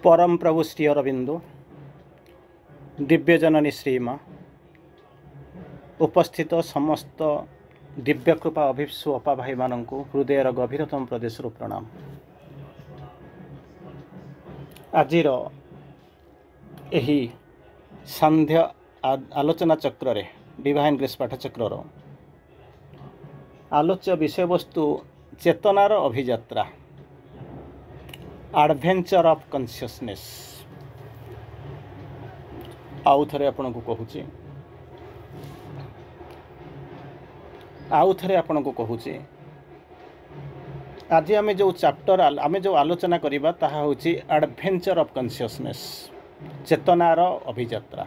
परम प्रभु श्री अरविंदो दिव्यजननी श्रीमा उपस्थित समस्त दिव्यकृपा अभिप्सु अपा भाई मानू हृदयर गभीरतम प्रदेश प्रणाम। आजिर एही संध्या आलोचना चक्र रे डिवाइन ग्रेस पाठचक्र आलोच्य विषय वस्तु चेतनार अभियात्रा एडवेंचर ऑफ कॉन्शियसनेस। आउ थरे आपनको कहूची आज आम जो चैप्टर आम जो आलोचना करिबा ताहा होची एडवेंचर ऑफ कॉन्शियसनेस चेतनार अभियात्रा।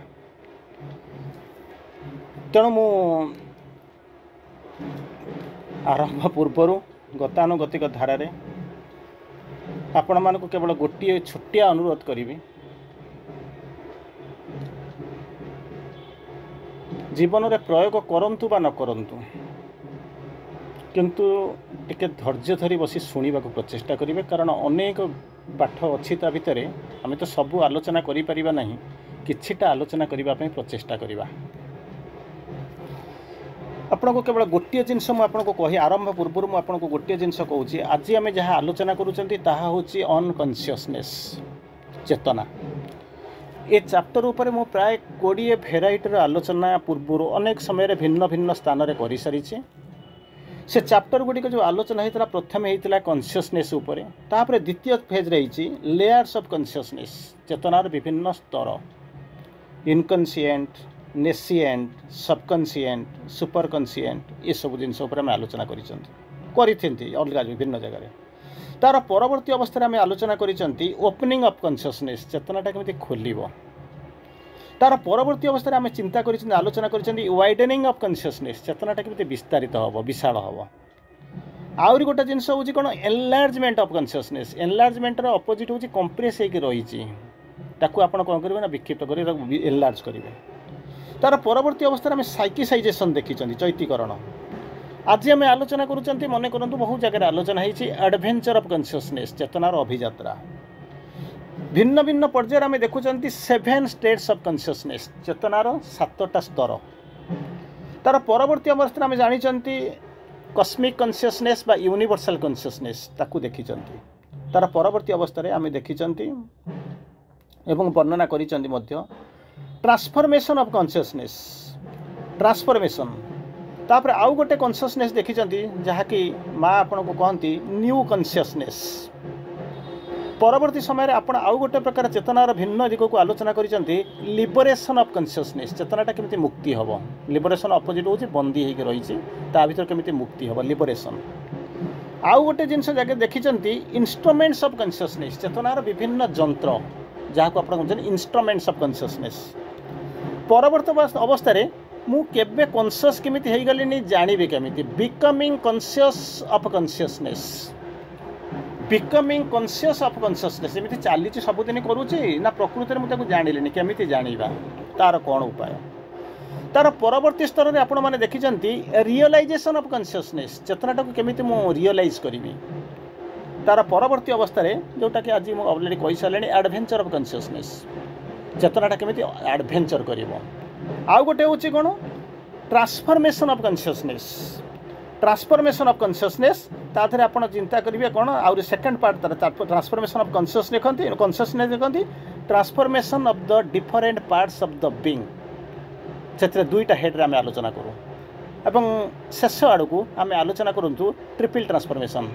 तेणु मु आरंभ पूर्वर गतानुगतिक धारा रे आपण मानक केवल गोटे छोटिया अनुरोध करी जीवन रे प्रयोग करंतु बा न करंतु किंतु टिके धैर्य धरी बसी शुणा प्रचेषा करेंगे, कारण अनेक पाठ अच्छी ता भितर आम तो सबू आलोचना करि परिबा नहीं, किछिटा आलोचना करने प्रचेषा करवा। आपको केवल गोटे जिनस मुझे कही आरंभ पूर्व मुझे गोटे जिनस कहूँ। आज आम जहाँ आलोचना करूँ अनकॉन्शियसनेस चेतना। ये चैप्टर उपर मु प्राय 20 भेराइटर आलोचना पूर्व अनेक समय भिन्न भिन्न स्थान में कर सारी। से चैप्टर गुड़िक जो आलोचना होता प्रथम होता कॉन्शियसनेस उपर, तापर द्वितीय फेज रही लेयर्स ऑफ कॉन्शियसनेस चेतनार विभिन्न स्तर इनकॉन्शिएंट, नेसिएंट, सबकॉन्शिएंट, सुपर कॉन्शिएंट ये सब जिनस आलोचना करी अलग विभिन्न जगह। तार परवर्ती अवस्था आम आलोचना करी ओपनिंग ऑफ कॉन्शियसनेस चेतनाटा केमिति खोलिबो। तार परवर्ती अवस्था आम चिंता कर आलोचना कर वाइडेनिंग ऑफ कॉन्शियसनेस चेतनाटा केमिति विस्तारित हम विशाल हम। आउरी गोटे जिनस हूँ कौन enlargement of consciousness. Enlargement opposite हूँ कंप्रेस होकर रही आपड़ कौन करेंगे ना विक्षिप्त कर एनलार्ज करेंगे। तार परवर्ती अवस्था आम साइकिसाइजेशन देखी चैतीकरण। आज आम आलोचना करूँ मन करूँ बहुत जगह आलोचना होती एडवेंचर ऑफ कॉन्शियसनेस चेतनार अभियात्रा। भिन्न भिन्न पर्यायर आम देखुं 7 स्टेट्स ऑफ कॉन्शियसनेस चेतनार 7टा स्तर। तार परवर्ती अवस्था आम जानी कस्मिक कॉन्शियसनेस बा यूनिवर्सल कॉन्शियसनेस ताकू देखी। तार परवर्ती अवस्था आम देखी एवं वर्णना करी ट्रांसफॉर्मेशन ऑफ कॉन्शियसनेस ट्रांसफॉर्मेशन। तापर आउ गोटे कॉन्शियसनेस देखी जहाँकि माँ आपन को कहती न्यू कॉन्शियसनेस। परवर्ती समय आप आउ गोटे प्रकार चेतनार भिन्न दिग को आलोचना करी लिबरेशन ऑफ कॉन्शियसनेस चेतनाटा केमिति मुक्ति हम। लिबरेशन अपोजिट हूँ बंदी होकर रही भर केमिति मुक्ति हम लिबरेशन। आउ गोटे जिनस जगह देखी इंस्ट्रूमेंट्स ऑफ कॉन्शियसनेस चेतनार विभिन्न जंत्र जहाँ को आप इंस्ट्रूमेंट्स ऑफ कॉन्शियसनेस। परवर्ती अवस्था मु केबे कॉन्शियस केमिति हेई गलिनी जानिबे केमिति becoming conscious of consciousness. Becoming conscious of consciousness एमिति चली सबुदिन करूची ना प्रकृति में मुझे जानिलेनी केमिति जानिबा तार कौन उपाय। तार परवर्ती स्तर में आपण माने देखी रियलाइजेशन ऑफ कॉन्शियसनेस चेतनाटा को केमिति मु रियलाइज करिवि। तार परवर्ती अवस्था जोटा कि आज मुझे ऑलरेडी कही सारे एडवेंचर ऑफ कॉन्शियसनेस चेतनाटा केमिति एडवेंचर करिवो। आउ गोटे हूँ कौन transformation of consciousness. Transformation of consciousness ताधर आप चिंता करेंगे कौन आउ सेकेंड पार्ट तार ट्रांसफॉर्मेशन ऑफ कॉन्शियसनेस देखते transformation of the different parts of the being से दुईटा हेड आम आलोचना करूँ। एवं शेष आड़ को आम आलोचना करूँ ट्रिपल ट्रांसफॉर्मेशन।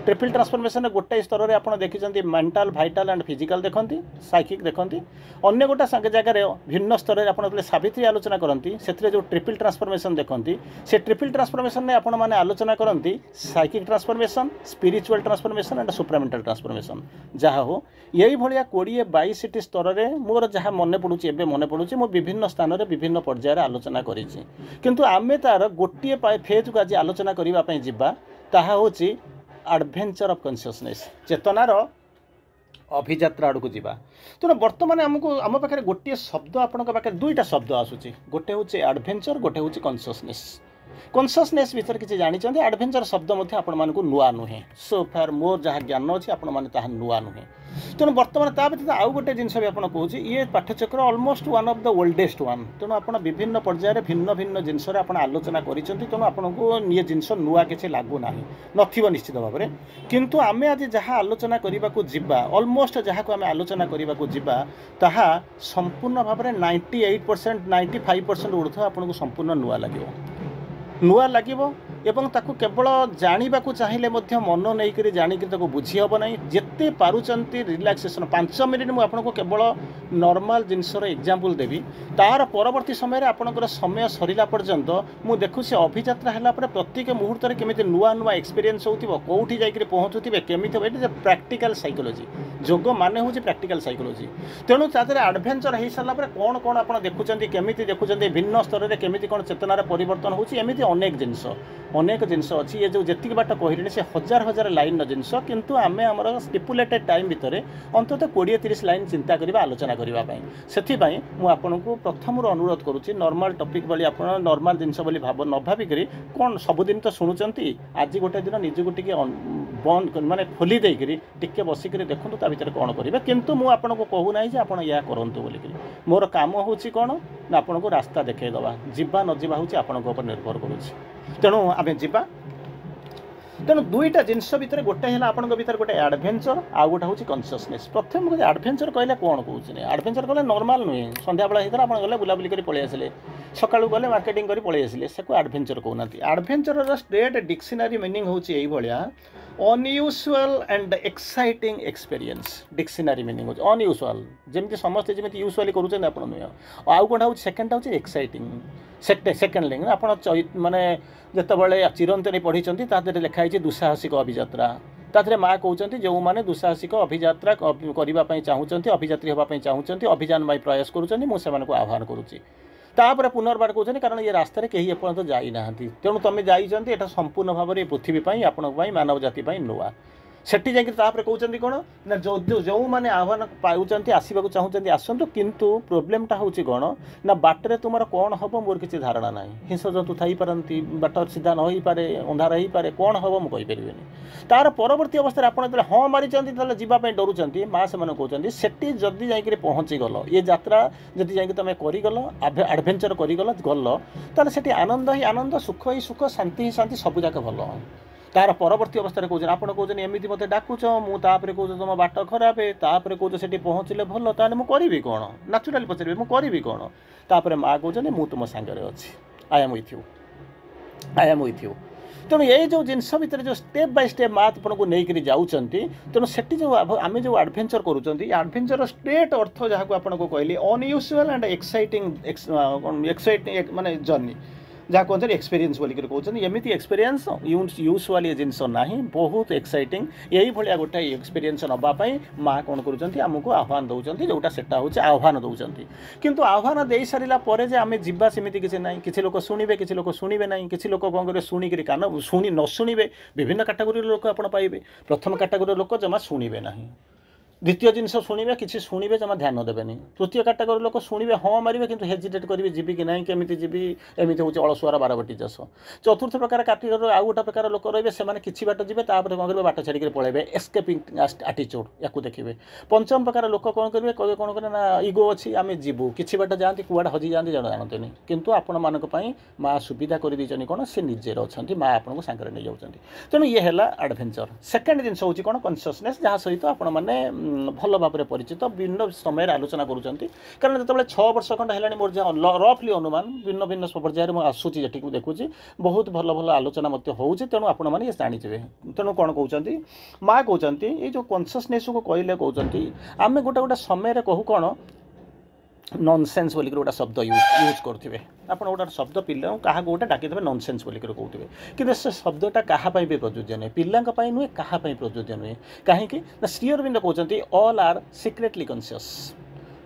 ट्रिपल ट्रांसफॉर्मेशन गोटे स्तर में आप देखी मेंटल, भाइटाल एंड फिजिकल देखती, साइकिक देखती। अन्य गोटे जगह भिन्न स्तर में आप सावित्री आलोचना करती से जो ट्रिपल ट्रांसफॉर्मेशन देखती से ट्रिपल ट्रांसफॉर्मेशन में आपण मैंने आलोचना करती psychic transformation, spiritual transformation and supramental transformation. जहाँ हो यही भाया 20-22 स्तर में मोर जहाँ मन पड़ुची मन पड़ुची मो विभिन्न स्थान में विभिन्न पर्यायर आलोचना करी। किंतु आमे तार गोटे फेज को आज आलोचना करने जावा ताहा होची एडवेंचर ऑफ कॉन्शियसनेस चेतनार अभियात्रा आड़ को जावा। तेणु बर्तमान आमको आम पाखे गोटे शब्द आपण पाखे दुईटा शब्द आसूची गोटे हूँ एडवेंचर गोटे हूँ कॉन्शियसनेस। कन्सियसनेस भीतर किसी जानी एडवेंचर शब्द आपको नुआ नुहे सो फार मोर जहाँ ज्ञान अच्छी आपने नुआ नुहे तेणु बर्तमान ता व्यतीत आउ गोटे जिनस भी आपको कौच ये पाठ्यचक्र almost one of the oldest one तेणु आप विभिन्न पर्यायर भिन्न भिन्न जिनस आलोचना करें आपको ये जिनस नुआ किसी लगुना नथिबो निश्चित भाव में किंतु आमे आज जहाँ आलोचना करने को जीवा ऑलमोस्ट जहाँ को आमे आलोचना करने को जीवा ताहा संपूर्ण भाव में 98% 95% ऊर्ध्व आपको संपूर्ण नुआ लगे एवं ताकू केवल जाना चाहिए मन नहीं जानिक बुझी हम ना जिते पारुचंती रिलैक्सेशन 5 मिनिट मुझे केवल नॉर्मल जिनसर एग्जांपल देवी तार परवर्ती समय आपंकर समय सरला पर्यंत मुझे देखुची अभियात्रा है प्रत्येक मुहूर्त में केमी नुआ नुआ एक्सपीरियंस हो कौटी जाकर पहुँचुवे केमी प्रैक्टिकल साइकोलॉजी जोग माने हूँ प्रैक्टिकल साइकोलॉजी तेणु तादे एडवेंचर हो सारापर कौन कौन आप देखुं केमी देखुं भिन्न स्तर में केमी कौन चेतनार परिवर्तन होती अनेक जिनस अच्छी ये जो जी बाट कहले से हजार हजार लाइन जिनस किंतु आमे आमर स्टिपुलेटेड टाइम भितर अंततः 20-30 लाइन चिंता करवा आलोचना करने से मुझे प्रथम अनुरोध करुच्ची नॉर्मल टॉपिक बोली आप नॉर्मल जिनस भाव न भाविक कौन सबुदिन तो शुणुंट आज गोटे दिन निजक टे बंद माने खोली देकर टिके बसिक देखूँ ता भर कौन करेंगे किंतु मुझे आपको कहूना कि आप या करूँ बोलिक मोर काम हूँ कौन ना आपको रास्ता देखईदवा जीवा न जीवा हूँ आपंक निर्भर करुच्ची तेणु आम जीवा तेणु दुईटा जिनस भितर गोटे है आपंक भर गोटे एडवेंचर आउ गोटे हूँ कन्सियसनेस प्रथम मुझे एडवेंचर कहले कौन कौन एडवेंचर कहले नॉर्मल नुहे संध्या बेला होता आप गले बुलाबुली कर पलि आसिले सकाळू गले मार्केटिंग कर पलि आसिले से एडवेंचर कहना एडवेंचर स्ट्रेट डिक्शनरी मीनिंग होगा unusual and exciting experience dictionary meaning हो अनयूजुअल जमी समस्ते जमी यूजुअली करूँ आप नुह आउ कौन हूँ सेकेंड हूँ एक्साइटिंग सेकेंड लिंग आप माने जितेबाला चिरंतनी पढ़ी तादे लिखाई दुस्साहसिक अभियात्रा तादे माँ कहते जो मैंने दुस्साहसिक अभियात्रा करने चाहूँगी अभियात्री हाँपाई चाहूँगी अभियान प्रयास करुँच मुझे आह्वान करुँची तापर पुनर्बार कहते कारण ये रास्तार कहीं एपर्यंत जाना तेणु तुम जाइए संपूर्ण भाव में पृथ्वी आपण मानव जाति नुआ सेठी जाकर कहते कौन ना जो जो मैंने आह्वान पाँच आसवाक चाहूँगी आसतु किंतु प्रोब्लेमटा हूँ कौन ना बाटर तुम कौन हम मोर किसी धारणा ना हिंस जंतु थी पारती बाट सीधा न हो पारे अंधार हो पारे कौन हम मुझे तार परवर्ती अवस्था आप हाँ मारी जावाई डरुंच माँ से कहते सेठी जदि जाकर पहुँची गल ये यात्रा जदि जाकि तुम करगल एडवेंचर करगल गल ताल से आनंद ही आनंद सुख ही सुख शांति ही शांति सब जाक भल तार परवर्ती अवस्था कहते आप कहते एमती मत डाकुच मुझे कहते तुम बाट खराब तापर कहते से पहुँचले भल ताले मुझे कौन नाचुराली पचारे मुझे कौन तापर माँ कहते मुझे तुम सांगे अच्छी आई एम विथ यू तेणु ये जो जिनस भितर जो स्टेप बाय स्टेप माँ आपको नहीं जाऊँगी तेणु से जो आम जो एडवेंचर करूँ एडवेंचर स्ट्रेट अर्थ जहाँ को आपको कहली अनयूजुअल एंड एक्साइटिंग माने जर्नी जहाँ कहते हैं एक्सपीरियंस बोलिक कहते एमती एक्सपीरियंस यूजुअली जिनस ना बहुत एक्साइटिंग यही भाया गोटे एक्सपीरियंस नापाई माँ कौन करमको आह्वान दौरान जोटा से आह्वान दौरान किंतु आह्वान दे सारा पर आम जीवा सेमती किसी ना किसी लोक शुणे किसी लोक शुणे ना किसी लोक कौन करेंगे शुणिक कान शुणी न शुणे विभिन्न कैटेगोरी लोक आप पाइबे प्रथम कैटेगोरी लोक जमा शुणे ना द्वितीय जिनस शुणे किसी शुणे जमा ध्यान देवेनि तृतीय कैटेगोरी लोक शुणे हाँ मारे कि हेजिटेट करेंगे जीवी कि ना केमी जीवी एमती हूँ अलसुआर बारबटी चाष चतुर्थ प्रकार कैटेगोरी आउ गोटे प्रकार लोक रही से किसी बाट जी कौन करेंगे बाट छाड़ी पलैबे एस्केपिंग आटीट्यूड या देखिए पंचम प्रकार लोक कौन करेंगे कहे कौन करें ना इगो अच्छी आम जीवु किसी बाट जाती कुआड़े हजि जाती जानते नहीं किंतु आपण मानक माँ सुविधा कर देछन कौन से निजे अच्छा माँ आपको सांगे नहीं जाऊँच तेणु ये है एडवेंचर सेकेंड जिन हूँ कौन कन्सियसनेस जहाँ सहित आपण मैंने भल भाव में परिचित भिन्न समय आलोचना करुँच कारण जो 6 वर्ष खंड है मोर जहाँ रफली अनुमान भिन्न भिन्न पर्यायर मुझे आसूची जेटी देखुची बहुत भल भल आलोचना हो तेणु आपण मैंने जानीजे तेणु कौन कहते माँ कहते ये जो कन्सियसनेस को कहले कहते आम गोटे गोटे समय कहू कौन नॉनसेंस बोलिक गोटे शब्द यूज करुवे आप गोटे शब्द पिला क्या गोटे डाकिदेवे नॉनसेंस बोलिक कहते कि से शब्दटा क्या भी प्रযোज्य नुहे पिलांई नुहे क्या प्रযোज्य नुहे कहीं श्री अरविंद कहते ऑल आर सिक्रेटली कन्सियस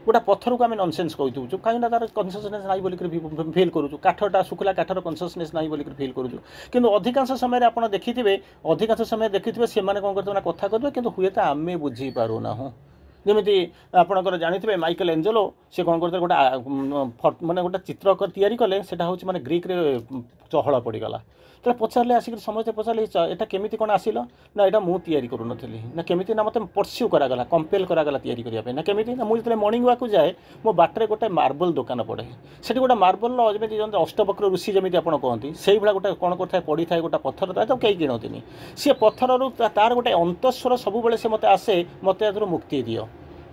गोटा पत्थर को आम नॉनसेंस कहूँ कहीं तार कन्सियसनेस ना बोलिक फिल करूँ काठटा शुखला काठर कन्सियसनेस ना बोलिक फिल करूँ किंतु अधिकांश समय आप देखिथे अधिकांश समय देखिथे से कौन करते कथा करेंगे कि हुए तो आम बुझीपारूना ଯେମିତି ଆପଣଙ୍କର ଜାଣିଥିବେ ମାଇକେଲ ଏଞ୍ଜେଲୋ ସେ କ'ଣ କରିଥିଲେ ଗୋଟେ ମାନେ ଗୋଟେ ଚିତ୍ର ତିଆରି କଲେ ସେଇଟା ହେଉଛି ମାନେ ଗ୍ରୀକ୍ରେ ଚହଳ ପଡ଼ିଗଲା। ତାହେଲେ ପଚାରିଲେ ଆସିକି ସମସ୍ତେ ପଚାରିଲେ ଏଇଟା କେମିତି କ'ଣ ଆସିଲ? ନା ଏଇଟା ମୁଁ ତିଆରି କରୁନଥିଲି। ନା କେମିତି? ନା ମୋତେ ପର୍ସ୍ୟୁ କରାଗଲା, କମ୍ପେଲ୍ କରାଗଲା ତିଆରି କରିବା ପାଇଁ। ନା କେମିତି? ନା ମୁଁ ଯେତେବେଳେ ମର୍ଣ୍ଣିଂ ୱାକ୍କୁ ଯାଏ ମୋ ବାଟରେ ଗୋଟେ ମାର୍ବଲ ଦୋକାନ ପଡ଼େ। ସେଠି ଗୋଟେ ମାର୍ବଲର ଯେମିତି ଅଷ୍ଟବକ୍ର ଋଷି ଯେମିତି ଆପଣ କହନ୍ତି ସେଇଭଳିଆ ଗୋଟେ କ'ଣ କରିଥାଏ ପଡ଼ିଥାଏ ଗୋଟେ ପଥର ଥାଏ, ତାକୁ କେହି କିଣନ୍ତିନି। ସେ ପଥରରୁ ତାର ଗୋଟେ ଅନ୍ତଃସ୍ୱର ସବୁବେଳେ ସେ ମୋତେ ଆସେ, ମୋତେ ଏଥିରୁ ମୁକ୍ତି ଦିଅ।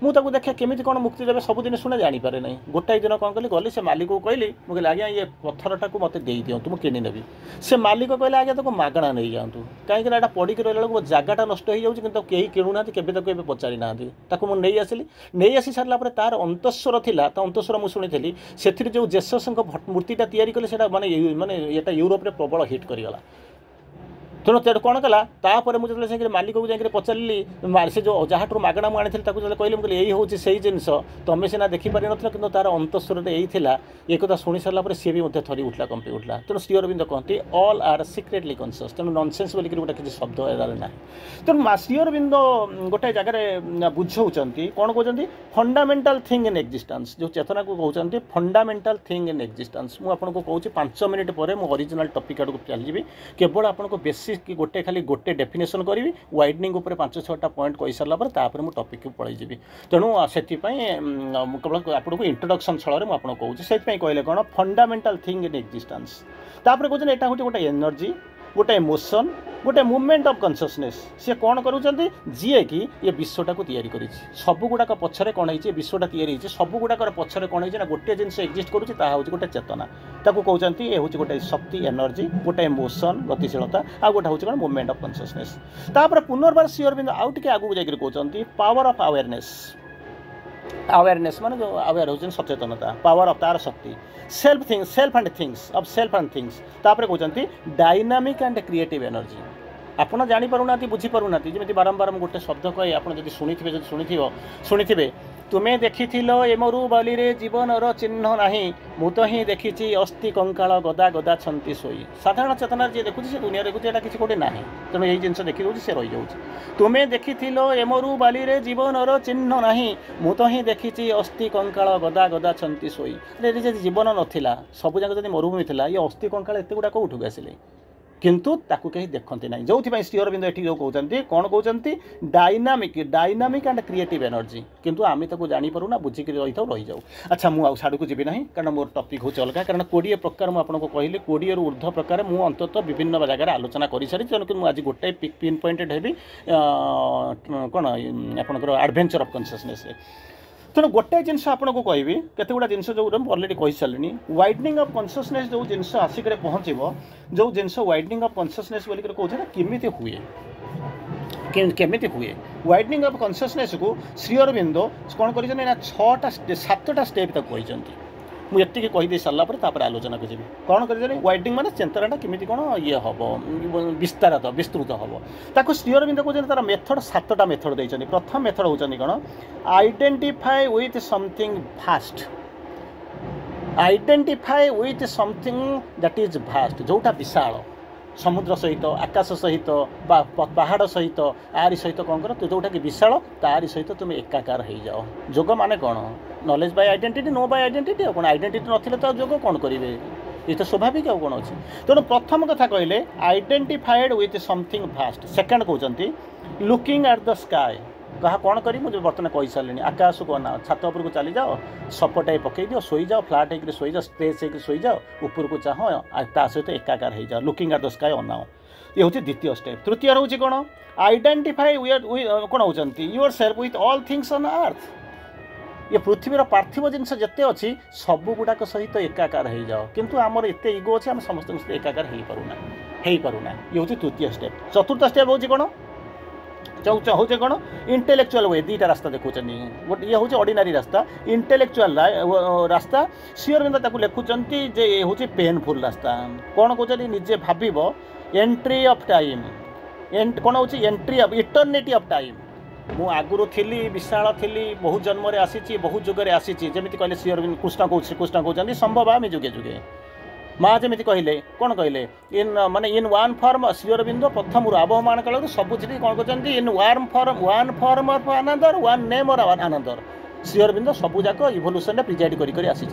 ମୁଁ ତାକୁ ଦେଖେ କେମିତି କ'ଣ ମୁକ୍ତି ଦେବେ ସବୁଦିନ ଶୁଣେ ଜାଣିପାରେ ନାହିଁ। ଗୋଟାଏ ଦିନ କ'ଣ କଲି, ଗଲି ସେ ମାଲିକକୁ କହିଲି, ମୁଁ କହିଲି ଆଜ୍ଞା ଇଏ ପଥରଟାକୁ ମୋତେ ଦେଇଦିଅନ୍ତୁ, ମୁଁ କିଣିନେବି। ସେ ମାଲିକ କହିଲେ ଆଜ୍ଞା ତାକୁ ମାଗଣା ନେଇଯାଆନ୍ତୁ, କାହିଁକିନା ଏଇଟା ପଡ଼ିକି ରହିଲା ବେଳକୁ ମୋ ଜାଗାଟା ନଷ୍ଟ ହେଇଯାଉଛି, କିନ୍ତୁ ତାକୁ କେହି କିଣୁନାହାନ୍ତି, କେବେ ତାକୁ ଏବେ ପଚାରି ନାହାନ୍ତି। ତାକୁ ମୁଁ ନେଇ ଆସିଲି। ନେଇ ଆସି ସାରିଲା ପରେ ତାର ଅନ୍ତଃସ୍ୱର ଥିଲା, ତା ଅନ୍ତଃସ୍ୱର ମୁଁ ଶୁଣିଥିଲି। ସେଥିରେ ଯେଉଁ ଜେସସଙ୍କ ମୂର୍ତ୍ତିଟା ତିଆରି କଲେ ସେଇଟା ମାନେ ଏଇଟା ୟୁରୋପରେ ପ୍ରବଳ ହିଟ୍ କରିଗଲା। ତେଣୁ କ'ଣ କଲା, ତାପରେ ମୁଁ ଯେତେବେଳେ ଯାଇକି ମାଲିକକୁ ଯାଇକି ପଚାରିଲି, ସେ ଯେଉଁ ଯାହାଠାରୁ ମାଗଣା ମୁଁ ଆଣିଥିଲି ତାକୁ ଯେତେବେଳେ କହିଲି, ମୁଁ କହିଲି ଏଇ ହେଉଛି ସେଇ ଜିନିଷ, ତୁମେ ସିନା ଦେଖିପାରିନଥିଲ କିନ୍ତୁ ତାର ଅନ୍ତଃସ୍ୱରରେ ଏଇ ଥିଲା। ଏ କଥା ଶୁଣି ସାରିଲା ପରେ ସିଏ ବି ମଧ୍ୟ ଥରି ଉଠିଲା, କମ୍ପି ଉଠିଲା। ତେଣୁ ଶ୍ରୀ ଅରବିନ୍ଦ କହନ୍ତି ଅଲ୍ ଆର୍ ସିକ୍ରେଟଲି କନସିୟସ୍। ତେଣୁ ନନସେନ୍ସ ବୋଲିକି ଗୋଟେ କିଛି ଶବ୍ଦ ଏଠାରେ ନାହିଁ। ତେଣୁ ଶ୍ରୀ ଅରବିନ୍ଦ ଗୋଟେ ଜାଗାରେ ବୁଝାଉଛନ୍ତି, କ'ଣ କହୁଛନ୍ତି, ଫଣ୍ଡାମେଣ୍ଟାଲ ଥିଙ୍ଗ ଇନ୍ ଏକ୍ଜିଷ୍ଟାନ୍ସ। ଯେଉଁ ଚେତନାକୁ କହୁଛନ୍ତି ଫଣ୍ଡାମେଣ୍ଟାଲ ଥିଙ୍ଗ ଇନ୍ ଏକ୍ଜିଷ୍ଟାନ୍ସ। ମୁଁ ଆପଣଙ୍କୁ କହୁଛି 5 ମିନିଟ୍ ପରେ ମୁଁ ଅରିଜିନାଲ ଟପିକ୍ ଆଡ଼କୁ ଚାଲିଯିବି। କେବଳ ଆପଣଙ୍କୁ ବେଶୀ କି ଗୋଟେ ଡେଫିନେସନ୍ କରିବି, ୱାଇଡନିଂ ଉପରେ 5-6ଟା ପଏଣ୍ଟ କହିସାରିଲା ପରେ ତାପରେ ମୁଁ ଟପିକ୍କୁ ପଳାଇଯିବି। ତେଣୁ ସେଥିପାଇଁ ମୁଁ କେବଳ ଆପଣଙ୍କୁ ଇଣ୍ଟ୍ରୋଡକ୍ସନ୍ ଛଳରେ ମୁଁ ଆପଣଙ୍କୁ କହୁଛି। ସେଥିପାଇଁ କହିଲେ କ'ଣ, ଫଣ୍ଡାମେଣ୍ଟାଲ ଥିଙ୍ଗ ଇନ୍ ଏକ୍ଜିଷ୍ଟାନ୍ସ। ତାପରେ କହୁଛନ୍ତି ଏଇଟା ହେଉଛି ଗୋଟେ ଏନର୍ଜି, ଗୋଟେ ଇମୋସନ୍, ଗୋଟେ ମୁଭମେଣ୍ଟ ଅଫ୍ କନସିୟସନେସ୍। ସିଏ କ'ଣ କରୁଛନ୍ତି, ଯିଏକି ଏ ବିଶ୍ୱଟାକୁ ତିଆରି କରିଛି। ସବୁଗୁଡ଼ାକ ପଛରେ କ'ଣ ହେଇଛି, ଏ ବିଶ୍ୱଟା ତିଆରି ହେଇଛି, ସବୁଗୁଡ଼ାକର ପଛରେ କ'ଣ ହେଇଛି ନା ଗୋଟିଏ ଜିନିଷ ଏକ୍ଜିଷ୍ଟ କରୁଛି, ତାହା ହେଉଛି ଗୋଟେ ଚେତନା। ତାକୁ କହୁଛନ୍ତି ଏ ହେଉଛି ଗୋଟେ ଶକ୍ତି, ଏନର୍ଜି, ଗୋଟେ ଇମୋସନ୍, ଗତିଶୀଳତା, ଆଉ ଗୋଟେ ହେଉଛି କ'ଣ, ମୁଭମେଣ୍ଟ ଅଫ୍ କନସିୟସନେସ୍। ତାପରେ ପୁନର୍ବାର ଶ୍ରୀ ଅରବିନ୍ଦ ଆଉ ଟିକେ ଆଗକୁ ଯାଇକରି କହୁଛନ୍ତି ପାୱାର ଅଫ୍ ଆୱେରନେସ୍। ଆୱେରନେସ୍ ମାନେ ଯେଉଁ ଆୱେର ହେଉଛନ୍ତି ସଚେତନତା, ପାୱାର ଅଫ୍ ତାର ଶକ୍ତି, ସେଲ୍ଫ ଆଣ୍ଡ ଥିଙ୍ଗସ୍। ତାପରେ କହୁଛନ୍ତି ଡାଇନାମିକ୍ ଆଣ୍ଡ କ୍ରିଏଟିଭ୍ ଏନର୍ଜି। ଆପଣ ଜାଣିପାରୁନାହାନ୍ତି, ବୁଝିପାରୁନାହାନ୍ତି। ଯେମିତି ବାରମ୍ବାର ମୁଁ ଗୋଟେ ଶବ୍ଦ କହେ, ଆପଣ ଯଦି ଶୁଣିଥିବେ, ତୁମେ ଦେଖିଥିଲ ଏ ମରୁବାଲିରେ ଜୀବନର ଚିହ୍ନ ନାହିଁ, ମୁଁ ତ ହିଁ ଦେଖିଛି ଅସ୍ଥି କଙ୍କାଳ ଗଦା ଗଦା ଛନ୍ତି ଶୋଇ। ସାଧାରଣ ଚେତନାରେ ଯିଏ ଦେଖୁଛି, ସେ ଦୁନିଆ ଦେଖୁଛି, ଏଇଟା କିଛି ଗୋଟେ ନାହିଁ, ତେଣୁ ଏଇ ଜିନିଷ ଦେଖିଦେଉଛି, ସେ ରହିଯାଉଛି। ତୁମେ ଦେଖିଥିଲ ଏ ମରୁବାଲିରେ ଜୀବନର ଚିହ୍ନ ନାହିଁ, ମୁଁ ତ ହିଁ ଦେଖିଛି ଅସ୍ଥି କଙ୍କାଳ ଗଦା ଗଦା ଛନ୍ତି ଶୋଇ। ଯଦି ଜୀବନ ନଥିଲା, ସବୁଯାକ ଯଦି ମରୁଭୂମି ଥିଲା, ଏ ଅସ୍ଥି କଙ୍କାଳ ଏତେ ଗୁଡ଼ା କେଉଁଠୁ ଆସିଲେ? କିନ୍ତୁ ତାକୁ କେହି ଦେଖନ୍ତି ନାହିଁ। ଯେଉଁଥିପାଇଁ ଶ୍ରୀ ଅରବିନ୍ଦ ଏଠି ଯେଉଁ କହୁଛନ୍ତି, କ'ଣ କହୁଛନ୍ତି, ଡାଇନାମିକ୍ ଆଣ୍ଡ କ୍ରିଏଟିଭ୍ ଏନର୍ଜି। କିନ୍ତୁ ଆମେ ତାକୁ ଜାଣିପାରୁନା, ବୁଝିକି ରହିଯାଉ। ଆଚ୍ଛା, ମୁଁ ଆଉ ସାଡ଼କୁ ଯିବି ନାହିଁ, କାରଣ ମୋର ଟପିକ୍ ହେଉଛି ଅଲଗା। କାରଣ 20 ପ୍ରକାର ମୁଁ ଆପଣଙ୍କୁ କହିଲି, 20ରୁ ଉର୍ଦ୍ଧ୍ୱ ପ୍ରକାର ମୁଁ ଅନ୍ତତଃ ବିଭିନ୍ନ ଜାଗାରେ ଆଲୋଚନା କରିସାରିଛି। ତେଣୁକରି ମୁଁ ଆଜି ଗୋଟାଏ ପିନ୍ ପଏଣ୍ଟେଡ୍ ହେବି, କ'ଣ ଆପଣଙ୍କର ଆଡ଼ଭେଞ୍ଚର ଅଫ୍ କନସିୟସନେସ୍ରେ। ତେଣୁ ଗୋଟାଏ ଜିନିଷ ଆପଣଙ୍କୁ କହିବି, କେତେଗୁଡ଼ା ଜିନିଷ ଯେଉଁଟା ମୁଁ ଅଲରେଡ଼ି କହିସାରିଲିଣି। ୱାଇଡନିଂ ଅଫ୍ କନସିୟସନେସ୍ ଯେଉଁ ଜିନିଷ ଆସିକରି ପହଞ୍ଚିବ, ଯେଉଁ ଜିନିଷ ୱାଇଡନିଂ ଅଫ୍ କନସିୟସନେସ୍ ବୋଲିକରି କହୁଛି, ନା କେମିତି ହୁଏ, ୱାଇଡନିଂ ଅଫ୍ କନସିୟସନେସ୍କୁ ଶ୍ରୀ ଅରବିନ୍ଦ କ'ଣ କରିଛନ୍ତି ନା 7ଟା ଷ୍ଟେପ୍ ତାକୁ କହିଛନ୍ତି। ମୁଁ ଏତିକି କହିଦେଇ ସାରିଲା ପରେ ତାପରେ ଆଲୋଚନାକୁ ଯିବି। କ'ଣ କରିଛନ୍ତି, ୱାଇଡନିଂ ମାନେ ଚେତନାଟା କେମିତି କ'ଣ ହେବ, ବିସ୍ତୃତ ହେବ। ତାକୁ ଶ୍ରୀ ଅରବିନ୍ଦ କହୁଛନ୍ତି ତାର ମେଥଡ଼ 7ଟା ମେଥଡ଼ ଦେଇଛନ୍ତି। ପ୍ରଥମ ମେଥଡ଼ ହେଉଛନ୍ତି କ'ଣ, identify with something vast. Identify with something that is vast, ଯେଉଁଟା ବିଶାଳ, ସମୁଦ୍ର ସହିତ, ଆକାଶ ସହିତ ବା ପାହାଡ଼ ସହିତ, ଆରି ସହିତ କ'ଣ କର, ଯେଉଁଟାକି ବିଶାଳ, ତାରି ସହିତ ତୁମେ ଏକାକାର ହେଇଯାଅ। ଯୋଗ ମାନେ କ'ଣ, knowledge Bai identity, no Bai identity. ଆଉ କ'ଣ, ଆଇଡେଣ୍ଟିଟି ନଥିଲେ ତ ଯୋଗ କ'ଣ କରିବେ, ଏ ତ ସ୍ୱାଭାବିକ, ଆଉ କ'ଣ ଅଛି। ତେଣୁ ପ୍ରଥମ କଥା କହିଲେ ଆଇଡେଣ୍ଟିଫାଏଡ୍ ୱିଥ୍ ସମଥିଙ୍ଗ ଭାଷ୍ଟ। ସେକେଣ୍ଡ କହୁଛନ୍ତି ଲୁକିଂ ଆଟ୍ ଦ ସ୍କାଏ। କାହା କ'ଣ କରିବି, ମୁଁ ବର୍ତ୍ତମାନ କହିସାରିଲିଣି। ଆକାଶକୁ ଅନାଅ, ଛାତ ଉପରକୁ ଚାଲିଯାଅ, ସପଟାଏ ପକାଇ ଦିଅ, ଶୋଇଯାଅ, ଫ୍ଲାଟ୍ ହେଇକରି ଶୋଇଯାଅ, ଷ୍ଟ୍ରେଚ୍ ହେଇକରି ଶୋଇଯାଅ, ଉପରକୁ ଚାହଁ, ତା ସହିତ ଏକାକାର ହେଇଯାଅ। ଲୁକିଂ ଆଟ୍ ଦ ସ୍କାଏ, ଅନାଅ। ଇଏ ହେଉଛି ଦ୍ୱିତୀୟ ଷ୍ଟେପ୍। ତୃତୀୟ ହେଉଛି କ'ଣ, ଆଇଡେଣ୍ଟିଫାଏ କ'ଣ ହେଉଛନ୍ତି yourself with all things on earth. ଏ ପୃଥିବୀର ପାର୍ଥିବ ଜିନିଷ ଯେତେ ଅଛି ସବୁଗୁଡ଼ାକ ସହିତ ଏକାକାର ହେଇଯାଅ। କିନ୍ତୁ ଆମର ଏତେ ଇଗୋ ଅଛି, ଆମେ ସମସ୍ତଙ୍କ ସହିତ ଏକାକାର ହେଇପାରୁନା। ଇଏ ହେଉଛି ତୃତୀୟ ଷ୍ଟେପ୍। ଚତୁର୍ଥ ଷ୍ଟେପ୍ ହେଉଛି କ'ଣ, ହେଉଛି କ'ଣ, ଇଣ୍ଟେଲେକ୍ଚୁଆଲ୍ ୱେ। ଦୁଇଟା ରାସ୍ତା ଦେଖୁଛନ୍ତି, ଗୋଟେ ଇଏ ହେଉଛି ଅର୍ଡ଼ିନାରୀ ରାସ୍ତା, ଇଣ୍ଟେଲେକ୍ଚୁଆଲ୍ ରାସ୍ତା। ଶ୍ରୀ ଅରବିନ୍ଦ ତାକୁ ଲେଖୁଛନ୍ତି ଯେ ଏ ହେଉଛି ପେନ୍ଫୁଲ୍ ରାସ୍ତା। କ'ଣ କହୁଛନ୍ତି, ନିଜେ ଭାବିବ, ଏଣ୍ଟ୍ରି ଅଫ୍ ଟାଇମ୍, କ'ଣ ହେଉଛି, entry of eternity of time. ମୁଁ ଆଗରୁ ଥିଲି, ବିଶାଳ ଥିଲି, ବହୁ ଜନ୍ମରେ ଆସିଛି, ବହୁ ଯୁଗରେ ଆସିଛି। ଯେମିତି କହିଲେ ଶ୍ରୀ ଅରବିନ୍ଦ, କୃଷ୍ଣ କହୁଛନ୍ତି ସମ୍ଭବ ଆମେ ଯୁଗେ ଯୁଗେ। माँ जमी कहले कौन कहले इन माने in one form Shri Aurobindo प्रथम आबहमान काल सबुथि कौन कर in one form of another one name और अनदर श्री अरविंद सबूक इवोल्यूशन प्रिजाइड कर आसी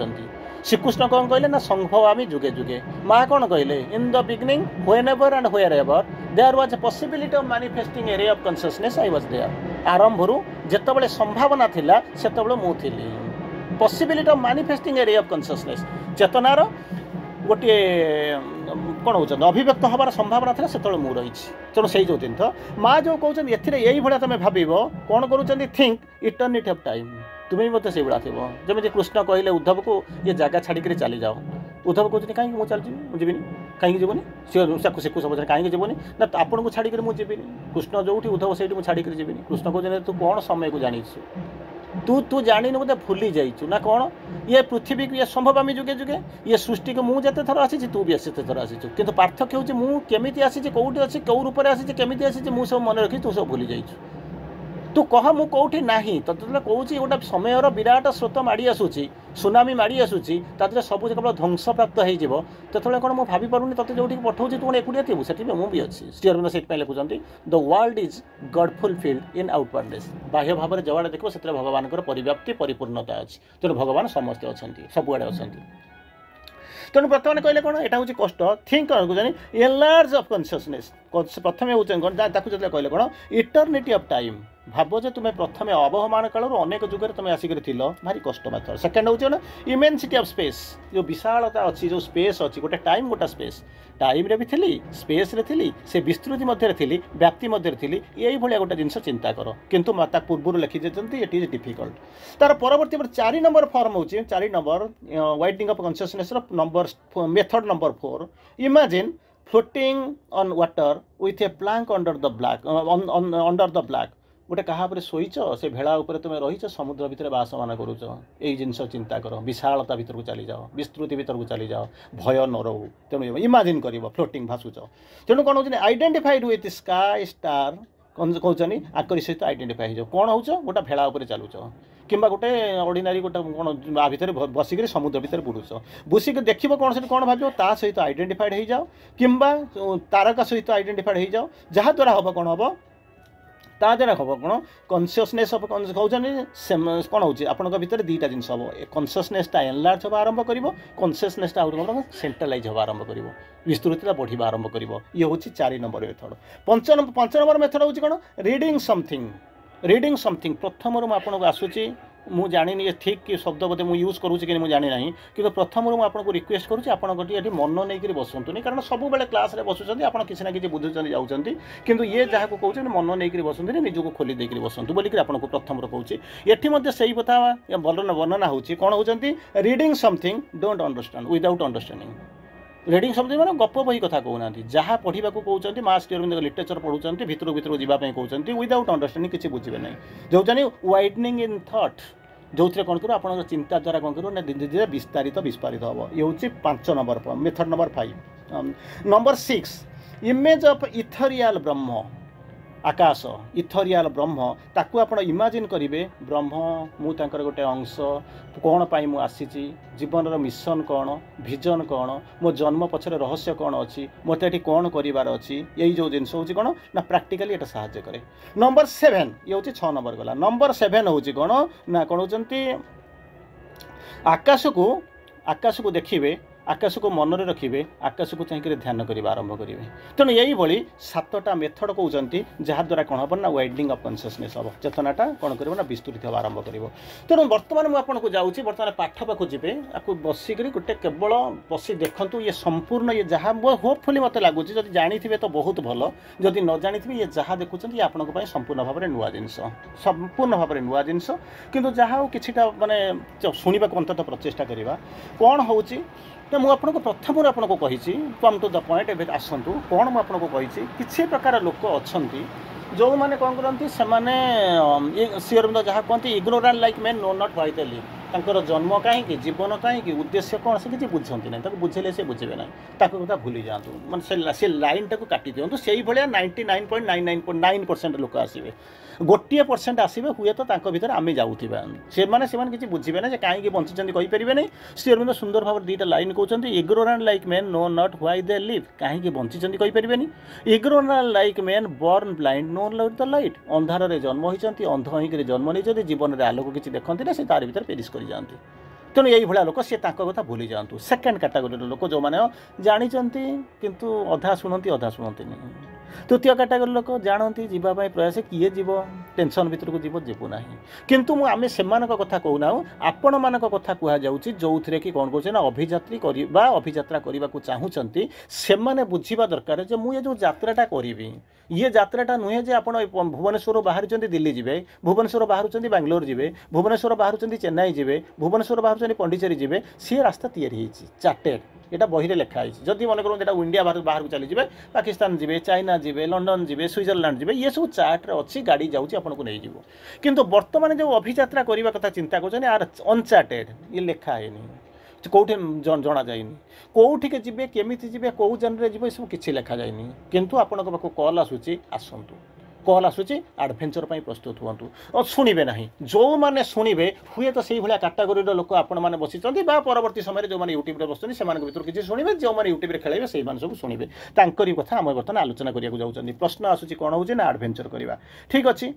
श्रीकृष्ण कौन कहले ना संभवामी जुगे जुगे माँ कौन कहले in the beginning whenever and wherever there was a possibility of manifesting a ray of consciousness I was there आरंभ जेतबेले संभावना थिला सेतबेले मु थिली possibility of manifesting a ray of consciousness चेतनार गोटे कौन हो अभिव्यक्त हबार संभावना था से मु रही तेणु से जो जिन माँ जो कहते यही भाया तुम भाव कौन कर थिंक इटर्निटी ऑफ टाइम तुम्हें भी मतलब से भाया थी जमी कृष्ण कहले उद्धव को ये जगह छाड़ी चली जाओ उद्धव कहते कहीं मुझे चल जी कहीं जीवनी सी सब कहीं जीवनी ना आपन को छाड़ी मुझे कृष्ण जो उद्धव से छाड़ी जीवनी कृष्ण कहते तू कौन समय को जानी तू जानी बोधे भूली जाइचु ना कौन ये पृथ्वी को ये संभव आम जुगे जुगे ये सृष्टि को मुझे थर आसी तू भी आसे थर आसी किंतु पार्थक्य हूँ मुझे आसी कौटी अच्छी कौ रूप से आसी केमी आसी मुझे सब मन रखी तू सब भूली जाइचु तू कह मु कौटी नाही तते कहूँ गोटे समय विराट स्रोत माड़ी आसूची सुनामी माड़ी आसूची तादे सब केवल ध्वंस प्राप्त होते कौन मुझे भावी पारूनी तते जो पठाऊँ तू एकुटिया थी से मुझे अच्छी श्री अरविंद से लिखुंट the world is God fulfilled in outwardness बाह्य भाव में जवाड़े देखो से भगवान परिव्याप्ति परिपूर्णता अच्छी तेणु भगवान समस्ते अच्छा सबुआड़े अच्छा तेणु बर्तमान कहले कौन यहाँ हूँ कष्ट थिंक एनलार्ज ऑफ कॉन्शियसनेस प्रथम हूँ जो कहले कौन इटर्निटी ऑफ टाइम भाव जे तुम्हें प्रथम अवहमान काल अनेक जुगे तुम आसिक भारी कष्ट मेथड सेकेंड हूँ ना इमेन्सिटी ऑफ स्पेस जो विशालता अच्छी जो स्पेस अच्छी गोटे टाइम गोटे स्पेस टाइम रे भी थी स्पेस रे थी से विस्तृति मध्य थी व्याप्ति मध्य थी यही भाया गोटे जिन चिंता कर किंतु पूर्व लिखी देते इट इज डिफिकल्ट तार परवर्ती 4 नंबर फॉर्म हूँ 4 number widening of consciousness number method number 4 imagine floating on water with A Planck under the black गोटे क्या शोच से भेड़ा उपर तुम रहीच समुद्र भितर बासमान करुच यही जिनस चिंता कर विशालता भीतर को चली जाओ विस्तृति भीतर को चली जाओ भय न रो तेणु इमाजिन कर फ्लोटिंग भाषुच तेणु कौन हो आइडेंटिफाइड विथ स्काई स्टार कहते आकरी सहित आइडेंटिफाई हो कौन हो गोटे भेड़ा उपर चलुच कि गोटे ऑर्डिनरी गोटे कौन आ भितर बसिक समुद्र भितर बुड़ुच बुसिक देख कौन से कौन भाव ता सहित आइडेंटिफाइड हो जाओ कि तारका सहित आइडेंटिफाइड हो जाओ जहाँद्वारा हम कौन हम ता द्वारा हम कौन कॉन्शियसनेस ऑफ कहते कौन हो आपंक भितर दुईटा जिन हम कॉन्शियसनेसटा एनलार्ज होगा आरंभ कर कॉन्शियसनेसटा आउट सेंट्रलाइज होगा आरंभ कर विस्तृतता बढ़िया आरंभ कर ये हूँ 4 नंबर मेथड 5 नंबर मेथड हूँ कौन रीडिंग समथिंग प्रथम आपको आसूची मु जानी ये ठीक कि शब्द बोधे मुझे यूज करूँ कि मुझे जानी ना कि प्रथम मुझे आपको रिक्वेस्ट करूँ आपड़ी मन नहीं बसतुनि कारण सब बेले क्लास रे बसुँच आप किसी ना कि बुझुँच जाऊँच कि ये जहाँ को कहते मन नहीं बसतुनि निजक खोली देकर बसतु बोलिक आपको प्रथम कहूँ ये से ही कथा वर्णना हो कौन होती reading something don't understand without understanding reading शब्द मैंने गप बही कथा कहना जहाँ पढ़ा कहते माँ श्री अरविंद लिटरेचर पढ़ुंट भितर जावाई कहते विदाउट अंडरस्टैंडिंग किसी बुझे ना जो वाइडनिंग इन थॉट जो थे कौन कर आप चिंता द्वारा कौन कर धीरे धीरे विस्तारित हम ये हूँ 5 number method number 5 number 6 image of ethereal ब्रह्म आकाश इथरियल ब्रह्म ताकू आप इमाजिन करेंगे ब्रह्म मु गोटे अंश कौन पाई मु आसी जीवन मिशन कौन विजन कौन मो जन्म पछरे रहस्य कौन अच्छी मत ये कौन करार अच्छी यही जो जिन हूँ कौन ना प्राक्टिकली ये साहाय्य करे नंबर 7 ये हूँ 6 नंबर गला नंबर 7 हूँ कौन ना कौन होती आकाश को देखिए आकाश को मन में रखिए आकाश को चाहिए ध्यान करने आरंभ करेंगे तेणु यही भाई 7टा मेथड कहते जहाँद्वारा कौन हम ना वाइडनिंग ऑफ कॉन्शियसनेस हम चेतनाटा कौन कर विस्तृत होगा आरंभ कर तेणु बर्तमान मुझे जाऊँगी बर्तमान पाठ पाक जी आपको बसिक गोटे केवल बसी देखूँ ये संपूर्ण ये जहाँ होपफुली मत लगुच जब जानी तो बहुत भल जदि न जानी ये जहाँ देखुं ये आपंप संपूर्ण भाव में नुआ जिनस संपूर्ण भाव में नुआ जिनस कि जहाँ किटा मानने शुणा अंततः प्रचेषा करवा कौन हो तो मुझे आपको प्रथम आपको कही कम टू द पॉइंट एवं आसतु कौन मुझे कही किसी प्रकार लोक अच्छा जो मैंने कौन करती से श्री अरविंद जहाँ कहते ignorant like man no not why they live ତାଙ୍କର ଜନ୍ମ କାହିଁକି, ଜୀବନ କାହିଁକି, ଉଦ୍ଦେଶ୍ୟ କ'ଣ, ସେ କିଛି ବୁଝନ୍ତି ନାହିଁ। ତାକୁ ବୁଝେଇଲେ ସେ ବୁଝିବେ ନାହିଁ, ତାଙ୍କ କଥା ଭୁଲି ଯାଆନ୍ତୁ, ମାନେ ସେ ଲାଇନ୍ଟାକୁ କାଟି ଦିଅନ୍ତୁ। ସେଇଭଳିଆ 99.99% ଲୋକ ଆସିବେ, 1% ଆସିବେ ହୁଏତ ତାଙ୍କ ଭିତରେ ଆମେ ଯାଉଥିବା। ସେମାନେ କିଛି ବୁଝିବେ ନା ଯେ କାହିଁକି ବଞ୍ଚିଛନ୍ତି କହିପାରିବେ ନାହିଁ। ଶ୍ରୀ ଅରବିନ୍ଦ ସୁନ୍ଦର ଭାବରେ ଦୁଇଟା ଲାଇନ୍ କହୁଛନ୍ତି, ignorant like men know not why they live. କାହିଁକି ବଞ୍ଚିଛନ୍ତି କହିପାରିବେନି। Ignorant like men born blind no love the light. ଅନ୍ଧାରରେ ଜନ୍ମ ହୋଇଛନ୍ତି, ଅନ୍ଧ ହୋଇକରି ଜନ୍ମ ନେଇଛନ୍ତି, ଜୀବନରେ ଆଲୋକ କିଛି ଦେଖନ୍ତି ନା, ସେ ତାରି ଭିତରେ ପେରିସ୍ କରିଯାଆନ୍ତି। ତେଣୁ ଏଇଭଳିଆ ଲୋକ, ସେ ତାଙ୍କ କଥା ଭୁଲି ଯାଆନ୍ତୁ। ସେକେଣ୍ଡ କାଟାଗୋରୀର ଲୋକ ଯେଉଁମାନେ ଜାଣିଛନ୍ତି କିନ୍ତୁ ଅଧା ଶୁଣନ୍ତିନି। ତୃତୀୟ କାଟାଗୋରୀ ଲୋକ ଜାଣନ୍ତି, ଯିବା ପାଇଁ ପ୍ରୟାସ, କିଏ ଯିବ, ଟେନସନ୍ ଭିତରକୁ ଯିବୁ ନାହିଁ। କିନ୍ତୁ ଆମେ ସେମାନଙ୍କ କଥା କହୁନାହୁଁ, ଆପଣମାନଙ୍କ କଥା କୁହାଯାଉଛି, ଯେଉଁଥିରେ କି କ'ଣ କହୁছে ନା ଅଭିଯାତ୍ରା କରିବାକୁ ଚାହୁଁଛନ୍ତି। ସେମାନେ ବୁଝିବା ଦରକାର ଯେ ମୁଁ ଏ ଯେଉଁ ଯାତ୍ରାଟା କରିବି, ଇଏ ଯାତ୍ରାଟା ନୁହେଁ ଯେ ଆପଣ ଭୁବନେଶ୍ୱରରୁ ବାହାରୁଛନ୍ତି ଦିଲ୍ଲୀ ଯିବେ, ଭୁବନେଶ୍ୱର ବାହାରୁଛନ୍ତି ବାଙ୍ଗଲୋର ଯିବେ, ଭୁବନେଶ୍ୱର ବାହାରୁଛନ୍ତି ଚେନ୍ନାଇ ଯିବେ, ଭୁବନେଶ୍ୱର ବାହାରୁଛନ୍ତି ପଣ୍ଡିଚେରୀ ଯିବେ। ସିଏ ରାସ୍ତା ତିଆରି ହେଇଛି, ଚାର୍ଟେଡ୍, এটা বহিরে লেখা হয়েছে। যদি মনে করুন এটা ইন্ডিয়া বাহারକୁ চালিଯିବେ, পাকিস্তান ଯିବେ, ଚାଇନା ଯିବେ, ଲଣ୍ଡନ ଯିବେ, ସୁଇଜରଲ୍ୟାଣ୍ଡ ଯିବେ, ଇଏ ସବୁ ଚାର୍ଟରେ ଅଛି, ଗାଡ଼ି ଯାଉଛି ଆପଣଙ୍କୁ ନେଇଯିବ। କିନ୍ତୁ ବର୍ତ୍ତମାନ ଯେଉଁ ଅଭିଯାତ୍ରା କରିବା କଥା ଚିନ୍ତା କରୁଛନ୍ତି, ଆର ଅନଚାର୍ଟେଡ୍, ଇଏ ଲେଖା ହେଇନି, କେଉଁଠି ଜଣାଯାଇନି, କେଉଁଠିକି ଯିବେ, କେମିତି ଯିବେ, କେଉଁ ଜନ୍ରେ ଯିବେ, ଏସବୁ କିଛି ଲେଖାଯାଇନି। କିନ୍ତୁ ଆପଣଙ୍କ ପାଖକୁ କଲ୍ ଆସୁଛି, ଆସନ୍ତୁ, କଲ୍ ଆସୁଛି, ଆଡ଼ଭେଞ୍ଚର ପାଇଁ ପ୍ରସ୍ତୁତ ହୁଅନ୍ତୁ। ଶୁଣିବେ ନାହିଁ, ଯେଉଁମାନେ ଶୁଣିବେ ହୁଏତ ସେଇଭଳିଆ କାଟାଗୋରୀର ଲୋକ ଆପଣମାନେ ବସିଛନ୍ତି, ବା ପରବର୍ତ୍ତୀ ସମୟରେ ଯେଉଁମାନେ ୟୁଟ୍ୟୁବରେ ବସୁଛନ୍ତି ସେମାନଙ୍କ ଭିତରୁ କିଛି ଶୁଣିବେ, ଯେଉଁମାନେ ୟୁଟ୍ୟୁବରେ ଖେଳାଇବେ ସେଇମାନେ ସବୁ ଶୁଣିବେ। ତାଙ୍କରି କଥା ଆମେ ବର୍ତ୍ତମାନ ଆଲୋଚନା କରିବାକୁ ଯାଉଛନ୍ତି। ପ୍ରଶ୍ନ ଆସୁଛି କ'ଣ ହେଉଛି ନା ଆଡ଼ଭେଞ୍ଚର କରିବା। ଠିକ୍ ଅଛି,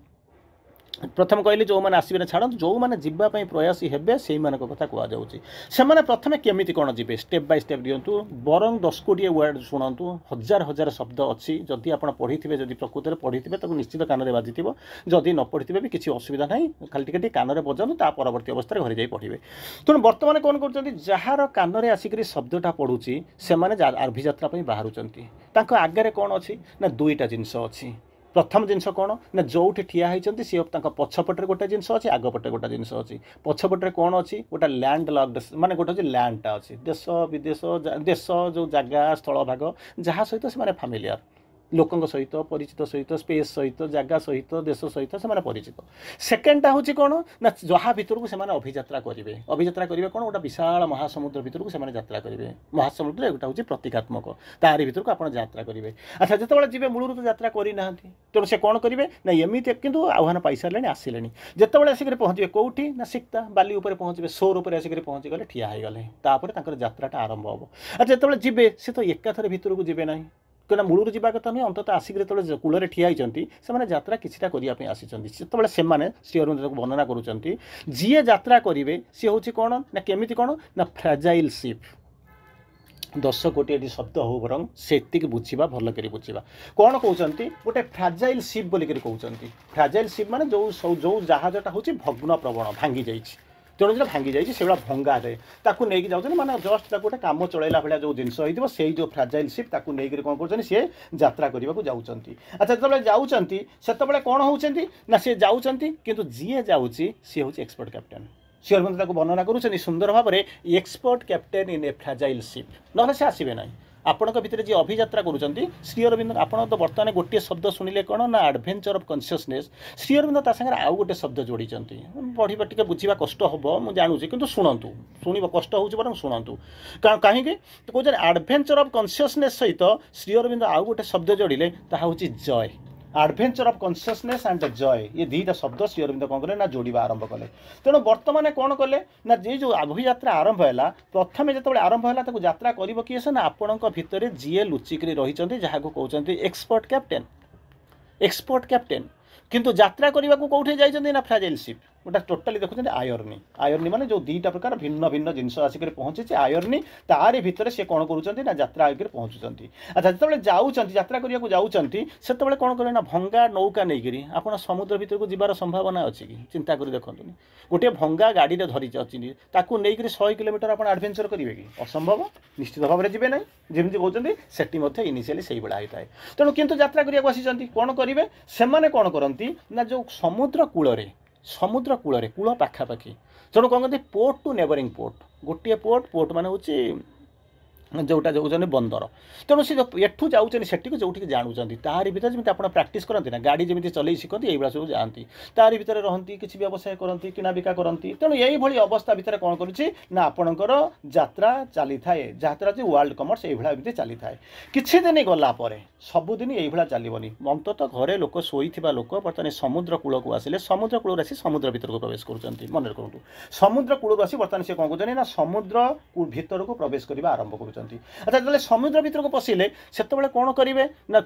ପ୍ରଥମେ କହିଲି ଯେଉଁମାନେ ଆସିବେ ନା ଛାଡ଼ନ୍ତୁ, ଯେଉଁମାନେ ଯିବା ପାଇଁ ପ୍ରୟାସୀ ହେବେ ସେଇମାନଙ୍କ କଥା କୁହାଯାଉଛି। ସେମାନେ ପ୍ରଥମେ କେମିତି କ'ଣ ଯିବେ, ଷ୍ଟେପ୍ ବାଇ ଷ୍ଟେପ୍ ଦିଅନ୍ତୁ। ବରଂ 10 କୋଟିଏ ୱାର୍ଡ଼ ଶୁଣନ୍ତୁ, ହଜାର ଶବ୍ଦ ଅଛି। ଯଦି ଆପଣ ପଢ଼ିଥିବେ, ଯଦି ପ୍ରକୃତରେ ପଢ଼ିଥିବେ, ତାକୁ ନିଶ୍ଚିତ କାନରେ ବାଜିଥିବ। ଯଦି ନ ପଢ଼ିଥିବେ ବି କିଛି ଅସୁବିଧା ନାହିଁ, ଖାଲି ଟିକେ କାନରେ ବଜାନ୍ତୁ, ତା ପରବର୍ତ୍ତୀ ଅବସ୍ଥାରେ ଘରେ ଯାଇ ପଢ଼ିବେ। ତେଣୁ ବର୍ତ୍ତମାନ କ'ଣ କରୁଛନ୍ତି, ଯାହାର କାନରେ ଆସିକରି ଶବ୍ଦଟା ପଡ଼ୁଛି, ସେମାନେ ଅଭିଯାତ୍ରା ପାଇଁ ବାହାରୁଛନ୍ତି। ତାଙ୍କ ଆଗରେ କ'ଣ ଅଛି ନା ଦୁଇଟା ଜିନିଷ ଅଛି। ପ୍ରଥମ ଜିନିଷ କ'ଣ ନା ଯେଉଁଠି ଠିଆ ହେଇଛନ୍ତି ସିଏ ତାଙ୍କ ପଛପଟରେ ଗୋଟେ ଜିନିଷ ଅଛି, ଆଗପଟେ ଗୋଟେ ଜିନିଷ ଅଛି। ପଛପଟରେ କ'ଣ ଅଛି, ଗୋଟେ ଲ୍ୟାଣ୍ଡ ଲକ୍ଡ, ମାନେ ଗୋଟେ ହେଉଛି ଲ୍ୟାଣ୍ଡଟା ଅଛି, ଦେଶ ବିଦେଶ, ଦେଶ ଯେଉଁ ଜାଗା ସ୍ଥଳଭାଗ ଯାହା ସହିତ ସେମାନେ ଫାମିଲିଆର, ଲୋକଙ୍କ ସହିତ ପରିଚିତ, ସହିତ ସ୍ପେସ୍ ସହିତ, ଜାଗା ସହିତ, ଦେଶ ସହିତ ସେମାନେ ପରିଚିତ। ସେକେଣ୍ଡଟା ହେଉଛି କ'ଣ ନା ଯାହା ଭିତରକୁ ସେମାନେ ଅଭିଯାତ୍ରା କରିବେ। ଅଭିଯାତ୍ରା କରିବେ କ'ଣ, ଗୋଟେ ବିଶାଳ ମହାସମୁଦ୍ର ଭିତରକୁ ସେମାନେ ଯାତ୍ରା କରିବେ। ମହାସମୁଦ୍ର ଏଗୁଟା ହେଉଛି ପ୍ରତୀକାତ୍ମକ, ତାରି ଭିତରକୁ ଆପଣ ଯାତ୍ରା କରିବେ। ଆଚ୍ଛା, ଯେତେବେଳେ ଯିବେ ମୂଳରୁ ତ ଯାତ୍ରା କରିନାହାନ୍ତି, ତେଣୁ ସେ କ'ଣ କରିବେ ନା ଏମିତି, କିନ୍ତୁ ଆହ୍ୱାନ ପାଇସାରିଲେଣି, ଆସିଲେଣି। ଯେତେବେଳେ ଆସିକରି ପହଞ୍ଚିବେ କେଉଁଠି ନା ସିକ୍ତା ବାଲି ଉପରେ ପହଞ୍ଚିବେ, ସୋର ଉପରେ ଆସିକରି ପହଞ୍ଚିଗଲେ, ଠିଆ ହେଇଗଲେ, ତାପରେ ତାଙ୍କର ଯାତ୍ରାଟା ଆରମ୍ଭ ହେବ। ଆଉ ଯେତେବେଳେ ଯିବେ ସେ ତ ଏକାଥରେ ଭିତରକୁ ଯିବେ ନାହିଁ, କାରଣ ମୂଳରୁ ଯିବା କଥା ନୁହେଁ। ଅନ୍ତତଃ ଆସିକି ଯେତେବେଳେ କୂଳରେ ଠିଆ ହେଇଛନ୍ତି, ସେମାନେ ଯାତ୍ରା କିଛିଟା କରିବା ପାଇଁ ଆସିଛନ୍ତି। ସେତେବେଳେ ସେମାନେ ଶ୍ରୀ ଅରବିନ୍ଦ ତାକୁ ବର୍ଣ୍ଣନା କରୁଛନ୍ତି, ଯିଏ ଯାତ୍ରା କରିବେ ସିଏ ହେଉଛି କ'ଣ ନା କେମିତି କ'ଣ ନା ଫ୍ରାଜାଇଲ୍ ସିପ୍। 10 କୋଟି ଏଠି ଶବ୍ଦ ହଉ ବରଂ ସେତିକି ବୁଝିବା, ଭଲ କରି ବୁଝିବା। କ'ଣ କହୁଛନ୍ତି, ଗୋଟେ ଫ୍ରାଜାଇଲ୍ ସିପ୍ ବୋଲିକରି କହୁଛନ୍ତି। ଫ୍ରାଜାଇଲ୍ ସିପ୍ ମାନେ ଯେଉଁ ଜାହାଜଟା ହେଉଛି ଭଗ୍ନ ପ୍ରବଣ, ଭାଙ୍ଗି ଯାଇଛି। ତେଣୁ ଯେଟା ଭାଙ୍ଗି ଯାଇଛି ସେଗୁଡ଼ା ଭଙ୍ଗାରେ ତାକୁ ନେଇକି ଯାଉଛନ୍ତି, ମାନେ ଜଷ୍ଟ ତାକୁ ଗୋଟେ କାମ ଚଳେଇଲା ଭଳିଆ ଯେଉଁ ଜିନିଷ ହେଇଥିବ, ସେଇ ଯେଉଁ ଫ୍ରାଜାଇଲ୍ ସିପ୍ ତାକୁ ନେଇକରି କ'ଣ କରୁଛନ୍ତି, ସିଏ ଯାତ୍ରା କରିବାକୁ ଯାଉଛନ୍ତି। ଆଚ୍ଛା, ଯେତେବେଳେ ଯାଉଛନ୍ତି ସେତେବେଳେ କ'ଣ ହେଉଛନ୍ତି ନା ସିଏ ଯାଉଛନ୍ତି, କିନ୍ତୁ ଯିଏ ଯାଉଛି ସିଏ ହେଉଛି ଏକ୍ସପର୍ଟ କ୍ୟାପ୍ଟେନ୍। ଶ୍ରୀ ଅରବିନ୍ଦ ତାକୁ ବର୍ଣ୍ଣନା କରୁଛନ୍ତି ସୁନ୍ଦର ଭାବରେ, ଏକ୍ସପର୍ଟ କ୍ୟାପ୍ଟେନ୍ ଇନ୍ ଏ ଫ୍ରାଜାଇଲ୍ ସିପ୍, ନହେଲେ ସେ ଆସିବେ ନାହିଁ। ଆପଣଙ୍କ ଭିତରେ ଯିଏ ଅଭିଯାତ୍ରା କରୁଛନ୍ତି, ଶ୍ରୀ ଅରବିନ୍ଦ, ଆପଣ ତ ବର୍ତ୍ତମାନ ଗୋଟିଏ ଶବ୍ଦ ଶୁଣିଲେ କ'ଣ ନା adventure of consciousness. Shri Aurobindo ତା ସାଙ୍ଗରେ ଆଉ ଗୋଟେ ଶବ୍ଦ ଯୋଡ଼ିଛନ୍ତି। ପଢ଼ିବା ଟିକେ ବୁଝିବା କଷ୍ଟ ହେବ, ମୁଁ ଜାଣୁଛି, କିନ୍ତୁ ଶୁଣନ୍ତୁ, ଶୁଣିବ କଷ୍ଟ ହେଉଛି ବରଂ ଶୁଣନ୍ତୁ। କାହିଁକି କହୁଛନ୍ତି ଆଡ଼ଭେଞ୍ଚର ଅଫ୍ କନସିୟସନେସ୍ ସହିତ ଶ୍ରୀ ଅରବିନ୍ଦ ଆଉ ଗୋଟେ ଶବ୍ଦ ଯୋଡ଼ିଲେ, ତାହା ହେଉଛି ଜୟ। ଆଡ଼ଭେଞ୍ଚର ଅଫ୍ କନସିୟସନେସ୍ ଆଣ୍ଡ ଜୟ, ଏ ଦୁଇଟା ଶବ୍ଦ ଶ୍ରୀ ଅରବିନ୍ଦ କ'ଣ କଲେ ନା ଯୋଡ଼ିବା ଆରମ୍ଭ କଲେ। ତେଣୁ ବର୍ତ୍ତମାନ କ'ଣ କଲେ ନା ଯେଉଁ ଅଭିଯାତ୍ରା ଆରମ୍ଭ ହେଲା, ପ୍ରଥମେ ଯେତେବେଳେ ଆରମ୍ଭ ହେଲା ତାକୁ ଯାତ୍ରା କରିବ କିଏ ସେ ନା ଆପଣଙ୍କ ଭିତରେ ଯିଏ ଲୁଚିକରି ରହିଛନ୍ତି, ଯାହାକୁ କହୁଛନ୍ତି ଏକ୍ସପର୍ଟ କ୍ୟାପ୍ଟେନ୍। ଏକ୍ସପର୍ଟ କ୍ୟାପ୍ଟେନ୍ କିନ୍ତୁ ଯାତ୍ରା କରିବାକୁ କେଉଁଠି ଯାଇଛନ୍ତି ନା ଫ୍ରାଜାଇଲ୍ ସିପ୍। ଗୋଟେ ଟୋଟାଲି ଦେଖୁଛନ୍ତି ଆୟର୍ନି। ଆୟର୍ନି ମାନେ ଯେଉଁ ଦୁଇଟା ପ୍ରକାର ଭିନ୍ନ ଭିନ୍ନ ଜିନିଷ ଆସିକରି ପହଞ୍ଚିଛି, ଆୟର୍ନି, ତାରି ଭିତରେ ସେ କ'ଣ କରୁଛନ୍ତି ନା ଯାତ୍ରା ହେଇକରି ପହଞ୍ଚୁଛନ୍ତି। ଆଚ୍ଛା, ଯେତେବେଳେ ଯାଉଛନ୍ତି, ଯାତ୍ରା କରିବାକୁ ଯାଉଛନ୍ତି, ସେତେବେଳେ କ'ଣ କରିବେ ନା ଭଙ୍ଗା ନୌକା ନେଇକରି ଆପଣ ସମୁଦ୍ର ଭିତରକୁ ଯିବାର ସମ୍ଭାବନା ଅଛି କି? ଚିନ୍ତା କରି ଦେଖନ୍ତୁନି। ଗୋଟିଏ ଭଙ୍ଗା ଗାଡ଼ିରେ ଧରି ଯାଉଛନ୍ତି, ତାକୁ ନେଇକରି 100 କିଲୋମିଟର ଆପଣ ଆଡ଼ଭେଞ୍ଚର କରିବେ କି? ଅସମ୍ଭବ, ନିଶ୍ଚିତ ଭାବରେ ଯିବେ ନାହିଁ। ଯେମିତି କହୁଛନ୍ତି ସେଠି ମଧ୍ୟ ଇନିସିଆଲି ସେଇଭଳିଆ ହେଇଥାଏ। ତେଣୁ କିନ୍ତୁ ଯାତ୍ରା କରିବାକୁ ଆସିଛନ୍ତି, କ'ଣ କରିବେ, ସେମାନେ କ'ଣ କରନ୍ତି ନା ଯେଉଁ ସମୁଦ୍ର କୂଳରେ, କୂଳ ପାଖାପାଖି, ତେଣୁ କ'ଣ କରନ୍ତି, ପୋର୍ଟ ଟୁ ନେବରିଂ ପୋର୍ଟ। ଗୋଟିଏ ପୋର୍ଟ ମାନେ ହେଉଛି जोटा जाऊँ बंदर तेणु सी एठू जाऊँ सेठी जोटिक जानूँ तारि भर जमी आप प्राक्ट करती ना गाड़ी जमी चल शिखती ये सब जाती तारि भर रहती किसी व्यवसाय करती किना बिका करती तेणु यही अवस्था भितर कौन करुच्ची आपणकर यात्रा चली थाए यात्रा वर्ल्ड कमर्स ये चली थाए किछि दिन गलापर सबुदिन ये चलनी अंततः घरे लोक शोईथिबा लोक बर्तमान समुद्र कूल को आसिले समुद्र कूल आसी समुद्र भितर को प्रवेश करुँच मन रखु समुद्र कूल आसी बर्तमान से कौन कहते ना समुद्र भितर को प्रवेश करने आरंभ कर अच्छा जो समुद्र भितर को पशिले से कौन करेंगे ना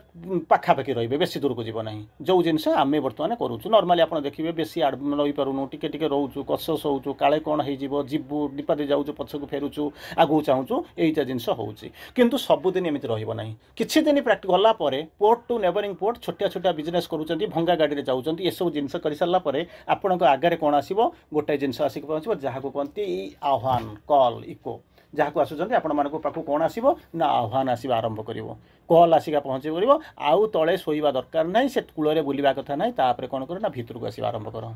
पाखापाखि रे बेसी दूर को जीव ना जो जिनस आम बर्तमान करूँ नर्माली आप देखिए बेसी रही पारूँ टिके रोचु कसस होचु काले कौन हो जीवु डिपादी जाऊँ पछक फेरुचु आगू चाहूँ यहीटा जिनस होची किंतु सबुदिन एमती रहा किछि दिन गला पोर्ट टू नेबरिंग पोर्ट छोटिया छोटिया बिजनेस करूँ भंगा गाड़ी जाऊँ ये सब जिनस कर सारापर आपण आगे कौन आसो गोटे जिनस आसिक पहुँच जहाँ को कहते आह्वान कल इको जहाँ को आसुँच आपण मान पाक कौन आसो ना आह्वान आसवा आरंभ कर कल आसिका पहुँचे कर आउ तले शोवा दरकार ना से कूल बुलवा कथा ना तापर कौन कर ना भितर को आसवा आरंभ कर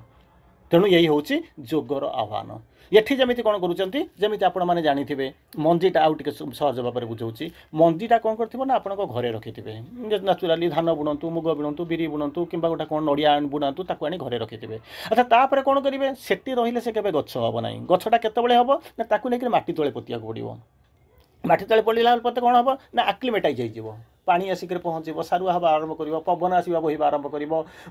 तेणु यही हूँ जोगर आह्वान ये जमी कौन करुँच आपण मैंने जानी मंजीटा आउ टे सहज भाव में बुझाऊँ मंजीटा कौन कर आप घरे रखिथे नाचुराली धान बुणतु मुग बुणतु बिरी बुणतु कि गोटे कौन नड़िया बुणतु ताकू आनी घरे रखिथे अच्छा तापर कौन करेंगे सेठी रही से केवे गछ हम ना गछटा केतबेले हम ना ताकू लेकिन माटी तले पोतिया पड़ो माटी तले पड़ला पते कौन हम ना आक्लिमेटाइज हो पानी आसिक पहुँचब सारुआ हवा आरंभ कर पवन आसवा बहवा आरंभ कर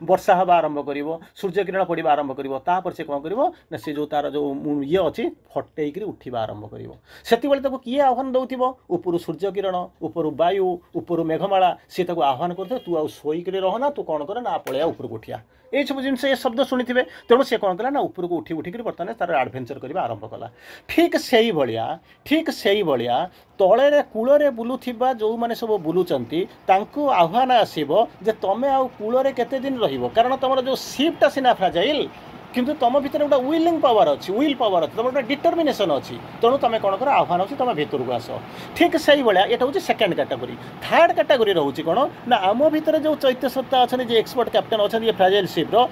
वर्षा हवा आरंभ कर सूर्य किरण पड़ा आरंभ कर से कौन कर से जो तार जो ये अच्छी फटेक उठा आरंभ कर किए आह्वान दौथिब उपरू सूर्य किरण उपरू वायु उपरू मेघमाला सी आह्वान कर तू आ शोक रहना तू कौन कर ना पलैया उपरको उठिया ये सब जिन शब्द शुणी थे तेणु सी कौन कला ना उपरको उठी उठिक बर्तमान तार आडभेंचर करवा आरंभ कला ठीक से भाया तले कूल बुलूथिबा जो मैंने सब बुलूचंती तांको आह्वान आसीबो जे तमे आउ कूल केते दिन रहिबो कारण तुम जो शिपटा सिना फ्राजाइल किंतु तुम भीतर गोटे विलिंग पावर अच्छी विल पावर अच्छी तुम गोटे डिटरमिनेसन अच्छी तेणु तुम कौन कर आह्वान अच्छी तुम भितर को आस ठीक से भाया ये हूँ सेकेंड कैटेगोरी थर्ड कैटेगोरी रोचे कौन ना आम भितर जो चैत्य सत्ता अच्छा जो एक्सपर्ट कैप्टेन अच्छा ये फ्राजाइल शिप्र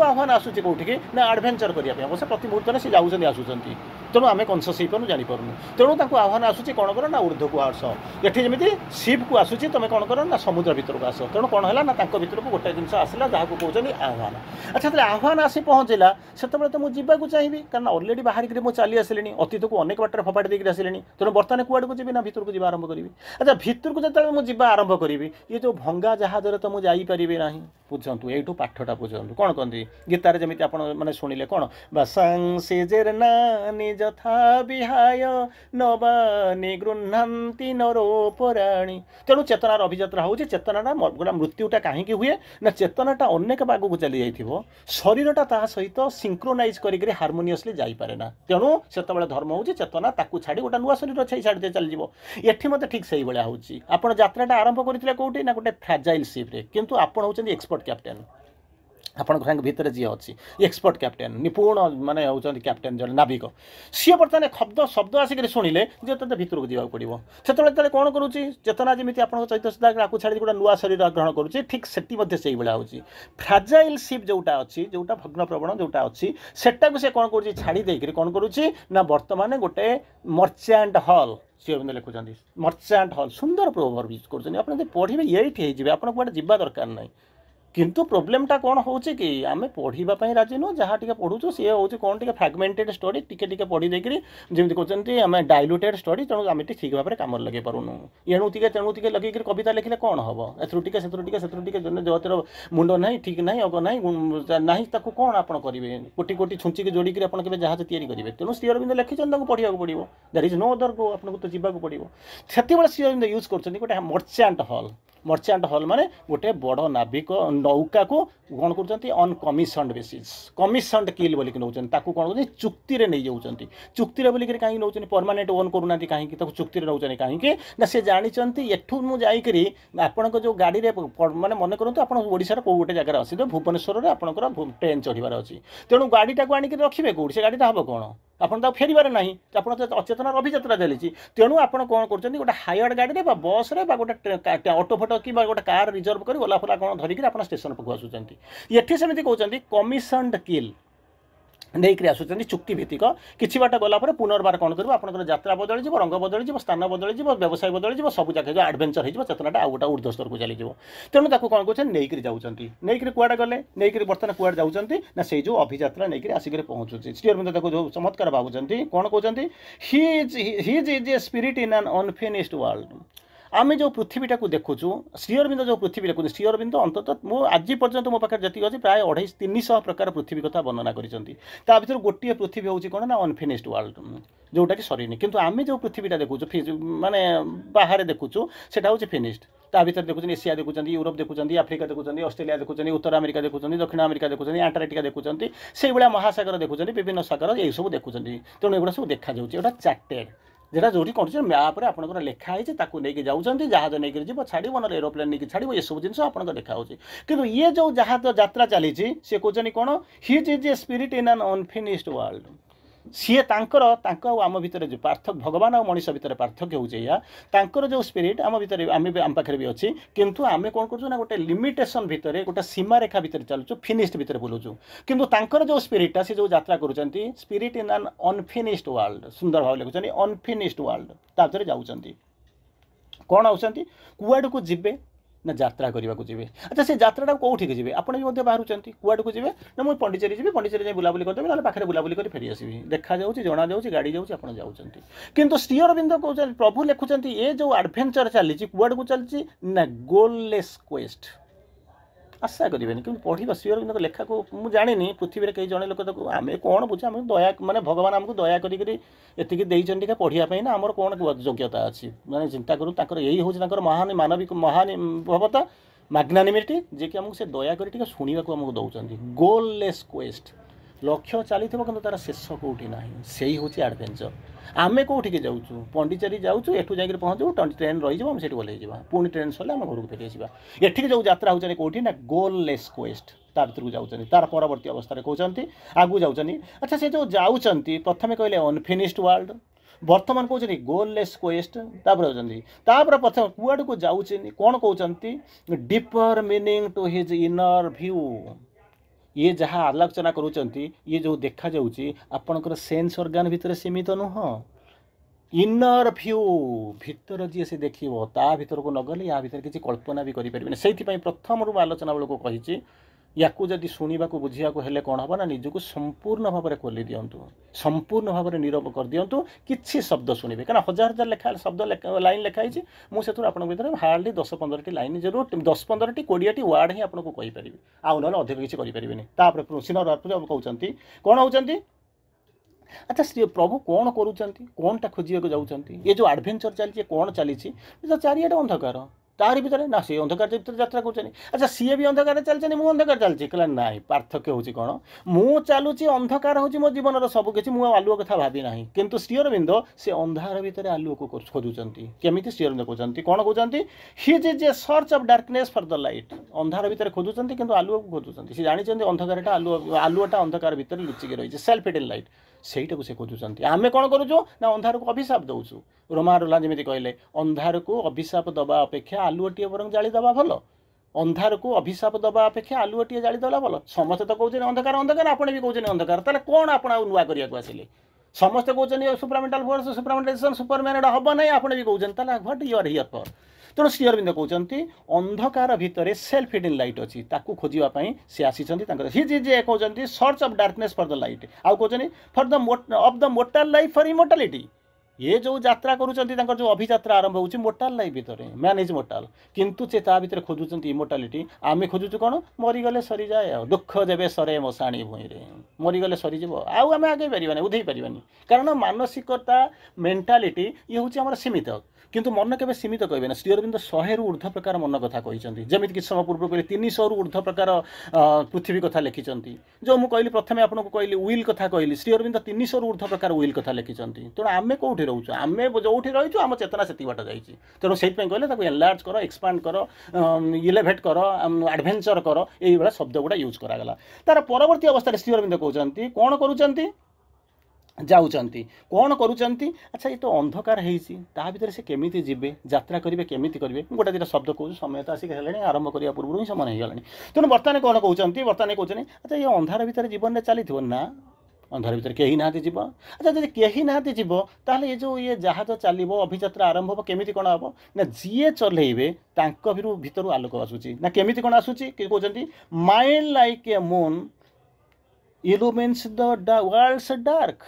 आह्वान आसूँ कौटिकी ना आडभेंचर करने अवश्य प्रति मुहूर्त से जाऊँच आसुँच तेणु आम कनसीयस हो पार्नु जानीपारूँ तेणु आह्वान आसूँ कौन कर ना ऊर्ध्व को आस ये जमी शिप को आसूँ तुम कौन कर ना समुद्र भितर को आस तेणु कौन है ना भितर को गोटे जिन आसला जहाँ को कहते आह्वान अच्छा तो आह्वान आसी पहुँचला से तो मुझे जावाक चाहिए कारण अलरेडी बाहर मुझे चली आसिली अतीत को अनेक बाटर फपाड़ी देकर आसिली तेणु बर्तमान कुआड़ को जी ना भितर को जी आरंभ करी अच्छा भितर को जो मुझे आरंभ करी ये जो भंगा जहाज तो मुझे जापरि ना बुझंतु यू पाठटा बुझंतु कौन कहते गीतार जमी आप मैंने शुणिले कौन बासांसी जेरनानी यथा विहाय नवानी गृह्णान्ति नरोपराणी तेणु चेतनार अभियात्रा हूँ चेतनाटा गोटा मृत्युटा कहीं हुए ना चेतनाटा अनेक आगू चली जाइए शरीरटा ता सहित सिंक्रोनाइज करके हार्मोनियसली जापे ना तेणु से धर्म हूँ चेतना ताकू छाड़ी गोटे नुआ शरीर छाई छाड़ी चलଯିव ये मत ठीक से भाया हूँ आप यात्राटा आरंभ करते कौटी ना गोटे फ्राजाइल शिप्रे किंतु आपड़ हूँ एक्सपर्ट कैप्टेन आपण भितर जी अच्छी एक्सपर्ट कैप्टेन निपुण माने होती कैप्टेन जन नाविक सी बर्तमान शब्द आसिक शुणिले जे ते भितर को जावाक पड़ो से कौन करुच्ची चेतना जमी आप चैत्य सदा छाड़ी गोटे नुआ शरीर ग्रहण करुच्ची ठीक से भाया हूँ फ्राजाइल शिप जोटा अच्छी जोटा भग्न प्रवण जोटा अच्छी सेटा से कौन कर छाड़ी देकर कौन करुच्ची ना बर्तमान गोटे मर्चेंट हॉल सी लिखुं मर्चेंट हॉल सुंदर प्रोवर्ब यूज कर पढ़े ये आप जा दरकार ना किंतु प्रोब्लेमटा कौन हो कि आम पढ़ाई राजी नुह जहाँ टे पढ़ुचु सी हूँ कौन टे फ्रागमेंटेड स्टोरी टिके पढ़ी देकर जमी कहते आम डाइल्यूटेड स्टोरी तेणु आम ठीक भाव में कम लगे पारूनु एणु टे तेणु टे लगे कविता लिखिले कौन हम एथुटिके जगतर मुंड ना ठीक ना अग ना कौन आप करेंगे कोटी कोटी छुंचिक जोड़िक आप जहाज तैयारी करेंगे तेणु श्री अरविंद लिखिंट पढ़ा पड़ो दैट इज नो अदर गो आपको तो जावाक पड़ो से श्री अरविंद यूज कर गोटे मर्चेंट हॉल माने गोटे बड़ नाविक नौका को कौन कर अनकमिशनड बेसीस कमिशनड किल बोलिक नौ कौन कर चुक्ति नहीं जाऊँच चुक्ति बोलिक कहीं नौ परमानेंट ओन करूना कहीं चुक्ति नौ कहीं ना से जानते एठू मुझे आपण जो गाड़ी माने मन करूँ आप ओडार कौ गोटे जगह अच्छे तो भुवनेश्वर में आपंकर ट्रेन चढ़ार अच्छी तेणु गाड़ीटा को आनिक रखिए कौट से गाड़ीटा हम कौन आपन फेरबार ना आप अचेतनार अभियात्रा चली तेणु आप कौन कर गोटे हायर्ड गाड़ी में बस रे गोटे ऑटो फोटो कि गोटे कार रिजर्व कर गोला फला कौन धरिकी आप स्टेशन पाक आसुँच ये सेमती कहते कमिशनड किल ନେଇକରି ଆସୁଛନ୍ତି ଚୁକ୍ତିଭିତ୍ତିକ କିଛି ବାଟ ଗଲା ପରେ ପୁନର୍ବାର କ'ଣ କରିବ ଆପଣଙ୍କର ଯାତ୍ରା ବଦଳିଯିବ ରଙ୍ଗ ବଦଳିଯିବ ସ୍ଥାନ ବଦଳିଯିବ ବ୍ୟବସାୟ ବଦଳିଯିବ ସବୁ ଜାଗା ଆଡ଼ଭେଞ୍ଚର ହେଇଯିବ ଚେତନାଟା ଆଉ ଗୋଟେ ଉର୍ଦ୍ଧ୍ୱ ସ୍ତରକୁ ଚାଲିଯିବ ତେଣୁ ତାକୁ କ'ଣ କହୁଛନ୍ତି ନେଇକରି ଯାଉଛନ୍ତି ନେଇକରି କୁଆଡ଼େ ଗଲେ ନେଇକରି ବର୍ତ୍ତମାନ କୁଆଡ଼େ ଯାଉଛନ୍ତି ନା ସେଇ ଯେଉଁ ଅଭିଯାତ୍ରା ନେଇକରି ଆସିକରି ପହଞ୍ଚୁଛି ଶ୍ରୀ ଅରବିନ୍ଦ ତାକୁ ଯେଉଁ ଚମତ୍କାର ଭାବୁଛନ୍ତି କ'ଣ କହୁଛନ୍ତି his is a spirit in an unfinished world आमे जो पृथ्वीटा को देखुचु श्री अरविंद जो पृथ्वी देखुचे श्री अरविंद अंततः मु आज पर्यंत मो पाखे जी अच्छी प्राय 250-300 प्रकार पृथ्वी कथा वर्णना कर गोटे पृथ्वी हूँ कौन ना अनफिनिश्ड वर्ल्ड जोटा कि सरीनी किंतु आमे जो पृथ्वीटा देखुचु माने बाहर देखुचु सेटा हूँ फिनिश्ड ता भीतर देखुं एशिया देखुं यूरोप देखुं आफ्रिका देखुं ऑस्ट्रेलिया देखुं उत्तर अमेरिका देखुं दक्षिण अमेरिका देखुं आंटार्कटिका देखुं से भाया महासागर देखुं विभिन्न सागर ये सब देखुं तेणु एगुड़ा सब देखा जाऊँगा चार्टेड जेटा जो कौन मैप्रे आपंकर लिखाई नहीं जाऊँच जहाज नहीं जी छाड़ ना एरोप्लेन नहीं छाड़ ये सब जिन आप देखा कि ये जो जहाज यात्रा चली सी कहते कौन his is a spirit in an unfinished world सी आम भितर जो पार्थक्य भगवान और मनीष भितर पार्थक्य होकर जो स्पिरिट आम भितर आम पाखे भी अच्छी किंतु आम कौन कर गोटे लिमिटेशन भितर गोटे सीमा रेखा भितर चलुचु फिनिश्ड भितर बुलूचु किंतु जो स्पिरिटा सी जो यात्रा करुँच spirit in an unfinished world सुंदर भाव लिखुं अनफिनिश्ड वर्ल्ड ता भीतर जाऊँच कौन आउଛନ୍ତି कुआड़ को जीवे ना यात्रा करने को जी अच्छा से यात्रा कौटी जी आपड़ भी बाहर कुआड़ को जी ना मुझे पंडिचेरी जी पंडिचेरी जाए बुलाबुली करदेवी ना पाखे बुलाबुली कर फेरी आसवि देखा जाऊँगी जना जाऊँगी गाड़ी जाऊँगी आप जाऊँच किंतु श्री अरविंद कहते प्रभु लिखुं ये जो एडभेंचर चली कुआड़ को चलती ना गोललेस क्वेस्ट आशा करेंगे कि पढ़ा श्री अरविंद लेखा को मुझे जानी पृथ्वी में कई जन लोक आम कौन बुझे आम दया माने भगवान आमको दया करी पढ़ापी ना आमर कौन योग्यता अच्छी मैंने चिंता करूँ यही हूँ महान मानविक महानुभवता मैग्नानिमिटी जे कि आमको से दया कर शुणा आमको दौरान गोललेस क्वेस्ट लक्ष्य चली कि तार शेष कौटी ना से हूँ एडभेंचर आम कौटिक जाऊँ पंडिचेरी जाऊँ एठू जाकर पहुँचू ट्रेन रही से ओल्ल पुणी ट्रेन सरले आम घर को फेरी आसवा एठिक जो यात्रा होती कौटी ना गोललेस क्वेस्ट ता भर को जाऊँ तार परवर्ती अवस्था कहते आगू जाऊँ अच्छा से जो जाऊँ प्रथम कहले अनफिनिश्ड वर्ल्ड बर्तमान कहते गोललेस क्वेस्ट तापर प्रथम कुआड़ को जाऊँ कौन कहते deeper meaning to his inner view ये जहाँ आलोचना करुँच ये जो देखा जाऊँगी आपणकर सेन्स ऑर्गन भितर सीमित नुह इनर व्यू भितर जी से देखो ता भीतर को नगले या भीतर किसी कल्पना भी करें से प्रथम रू आलोचना बेलू कही या जदि शुणा को बुझा हेले कौन हम ना निजक संपूर्ण भाव में खोली दिंतु संपूर्ण भाव में नीरव कर दिंतु कि शब्द शुणे कहीं हजार हजार लेखा शब्द लाइन लिखाई मुझे भर हार्डली 10-15 लाइन जरूर 10-15 20 वार्ड ही आपको कहीपरि आउ ना अधिक किसी करें कहते कौन होती अच्छा श्री प्रभु कौन करुँच कौनटा खोजा जाऊँ ये जो एडभेंचर चलती कौन चली चारिआडे अंधकार तारी भितर ना सी अंधकार भर यात्रा कर अच्छा सी भी अंधकार चलते मुझे अंधकार चलती कहला ना पार्थक्य हूँ कौन मु चलुची अंधकार हूँ मो जीवन सबकि मुझे आलुओ कथा भावी ना किंतु श्री अरविंद से अंधार भितर आलुओ को खोजुंट केमी श्री अरविंद कहते कौन कहते his is A search of darkness for the light अंधार भितर खोजुंट किंतु आलुओ को खोजुंट सी जानते अंधकार आलुआटा अंधकार भितर लुचिकी रही सेल्फ हिडन लाइट ସେଇଟା को से खोजुंट आम कौन करुचु ना अंधार को अभिशाप दौचु रोमा रोला जमी कहले अंधार को अभिशाप दबा अपेक्षा आलुओटीए बरং जालीदबा भल अंधार को अभिशाप दबा अपेक्षा आलुओटीए जालीदला भल समस्ते तो कहते अंधकार अंधकार आपड़ भी कहते अंधकार ताले कौन आप नुआ करने आसिले समस्ते कहते सुपरमेंटाल फोर्स सुपरमेंटेशन सुपरमैन एटा हम ना आपड़ भी कहते what you are here for तेणु श्री अरविंद कहते अंधकार भितर सेल्फ हिडन लाइट अच्छी ताकू खोजापी सी आसी हिज इज ए कहते search of darkness for the light आउ कहते for the of the mortal life for immortality ये जो यात्रा करुँच जो अभियात्रा आरंभ होची मोर्टाल लाइफ भितर मैन इज मोर्टाल किंतु से ता भितर खोजुंट इमोर्टालिटी आम खोजुचु कौन मरीगले सरी जाए दुख जेबे सरे मशाणी भूई मरीगले सरीज आउ आम आगे पारानी उधे पारानी कारण मानसिकता मेंटालिटी ये हूँ आम सीमित किंतु मन के सीमित कहे ना श्री अरविंद 100 रु ऊर्ध्व प्रकार मन कथा कहते जमी किसी समय पूर्व कहले 300 रु ऊर्ध्व प्रकार पृथ्वी कथा लिखिं जो मुझे कहली प्रथम आपको कहली विल कथा कहली श्री अरविंद 300 रु ऊर्ध्व प्रकार विल कथा लिखिं तेणु आम कौटी रोचु आम जो रहीचु आम चेतना से बाट जाइए तेणु से कहले एनलार्ज कर एक्सपांड कर इलेवेट कर एडभेंचर कर ये शब्द गुड़ा यूज करागला तार परवर्ती अवस्था श्री अरविंद कहते कौन करुँच जाऊँच कौन करुँच अच्छा ये तो अंधकार होता भर से केमी जी यात्रा करेंगे केमी करेंगे गोटे दुटा शब्द कहूँ समय तो आसिक आरंभ करने पूर्व ही समय हो गला तेणु बर्तमान कौन कहते बर्तमान कहते अच्छा ये अंधार भितर जीवन में चली ना अंधार भितर कहीं ना जीव अच्छा जब कहीं ना जीव ताहले ये जो ये जहाज चलो अभियात्रा आरंभ हम केमी कौन हम ना जी चलेबे भितर आलोक आसूची ना केमी कौन आसूची कहते mind like a moon illumines the world's dark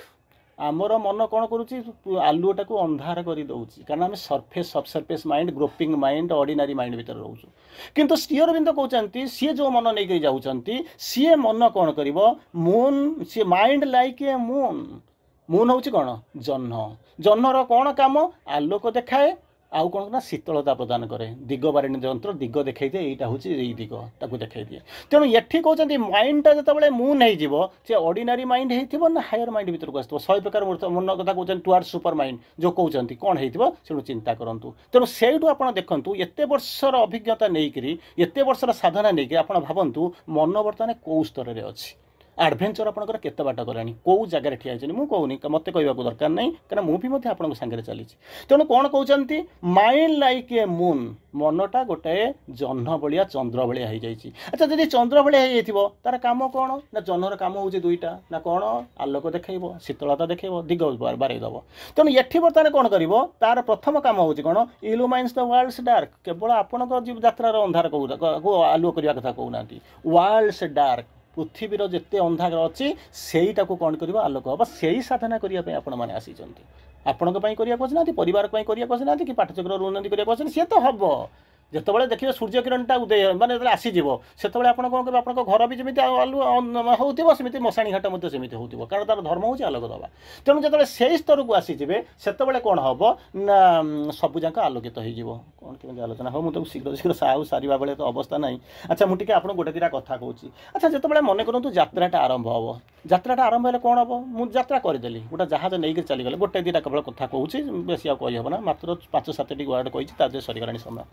आमर मन कौन करुच्ची आलुटा को अंधार कर दौर कारण आम surface subsurface mind groping mind ordinary mind भितर रोचु किंतु श्री अरविंद कहते सी जो मन नहीं जाऊँगी सी मन कौन कर मून सी mind like a moon moon हूँ कौन जह्न जह्नर कौन काम आलोक देखाए आउ कौन ना शीतलता प्रदान करे दिग बारिणी यंत्र दिग देखा दिए यहाँ हूँ दिग ताकू देखा दिए तेणु ये कहते माइंडटा जो मून हो ऑर्डिनरी माइंड हो ना हायर माइंड भर को आसो 100 प्रकार मन कथा कहते टुवर्ड्स सुपर माइंड जो कहते कौन हो चिंता करूँ तेणु से आप देखूँ एत वर्षर अभिज्ञता नहीं एत वर्षर साधना नहीं आप भावतु मन बर्तमान कौ स्तर में अच्छी आडभेचर आपंकर केत बाट गलानी कौ जगह ठिया मुझे कहूनी मत कहवाक दरकार नहीं कहीं मुझे आपन सागर चली तेणु कौन कहते माइंड लाइक ए मून मनटा गोटे जह्न भाया चंद्र भाया हो जाए अच्छा जब चंद्र भाया हो तार काम कौन ना जह्नर काम हूँ दुईटा ना कौन आलोक देखेब शीतलता देखेब दिग बारेदब तेणु ये बर्तमान कौन कर तार प्रथम काम हूँ कौन इल्यूमाइन्स द वर्ल्ड्स डार्क केवल आपण यात्रार अंधार आलुक करने कथा कहना वर्ल्ड्स डार्क पृथ्वीर जिते अंधार अच्छी सेटा को कौन कर आलोक हम से साधना करने आपण मैंने आसी आपण करना परिवार करना कि पाठचक्र उन्नति करने सी तो हम जिते देखिए सूर्य किरणटा उदय माने आसीज से आप कौन कर आप घर भी जमी आलु होती मशाणी घाट सेमती हो कारण तार धर्म हूँ आलोक दवा तेणु जो से स्तर को आसीजे से कौन हम ना सबूक आलोकित हो कौन केमी आलोचना हो मुझे शीघ्र शीघ्र सारा बेले तो अवस्था ना अच्छा मुझे आप गोटे दुटा कथा कहूँ अच्छा जो मन करूँ यात्राटा आरंभ हम यात्राटा आरंभ है कौन हम मुझे यात्रा करदेली गोटे जहाज नहीं चलीगले गोटे दुटा केवल कथा कहूँ बेसी आम ना मात्र 5-7टी वर्ड कही सरीगला समय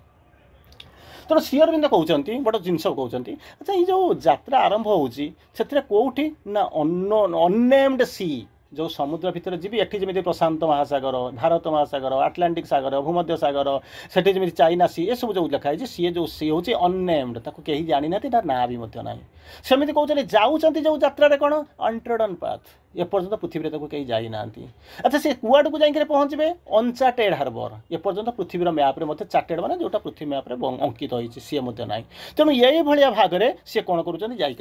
तेणु श्री अरविंद कहते बड़ जिनस कहते अच्छा ये जो यात्रा आरंभ होती कौटी ना अननेम्ड सी जो समुद्र भितर जी एटी जमी प्रशांत महासागर भारत महासागर आटलांटिक सागर भूमध्य सागर से जमी चाइना सी ये सब जो लिखाई सी जो सी हूँ अननेम्ड ताको कहीं जानी ना तार ना भी ना सेमती कहते जाऊँच जो यात्रा कौन अनट्रेडन पाथ एपर्यंत पृथ्वी तक कहीं जाई ना अच्छा से कुआड़ को जाकर पहुँचे अनचार्टेड हार्बर एपर्यंत पृथ्वीर मैप्रे मतलब चार्टेड माने जोटा पृथ्वी मैप्रे अंकित होती सी ना तेणु ये भाया भाग में सी कौन कर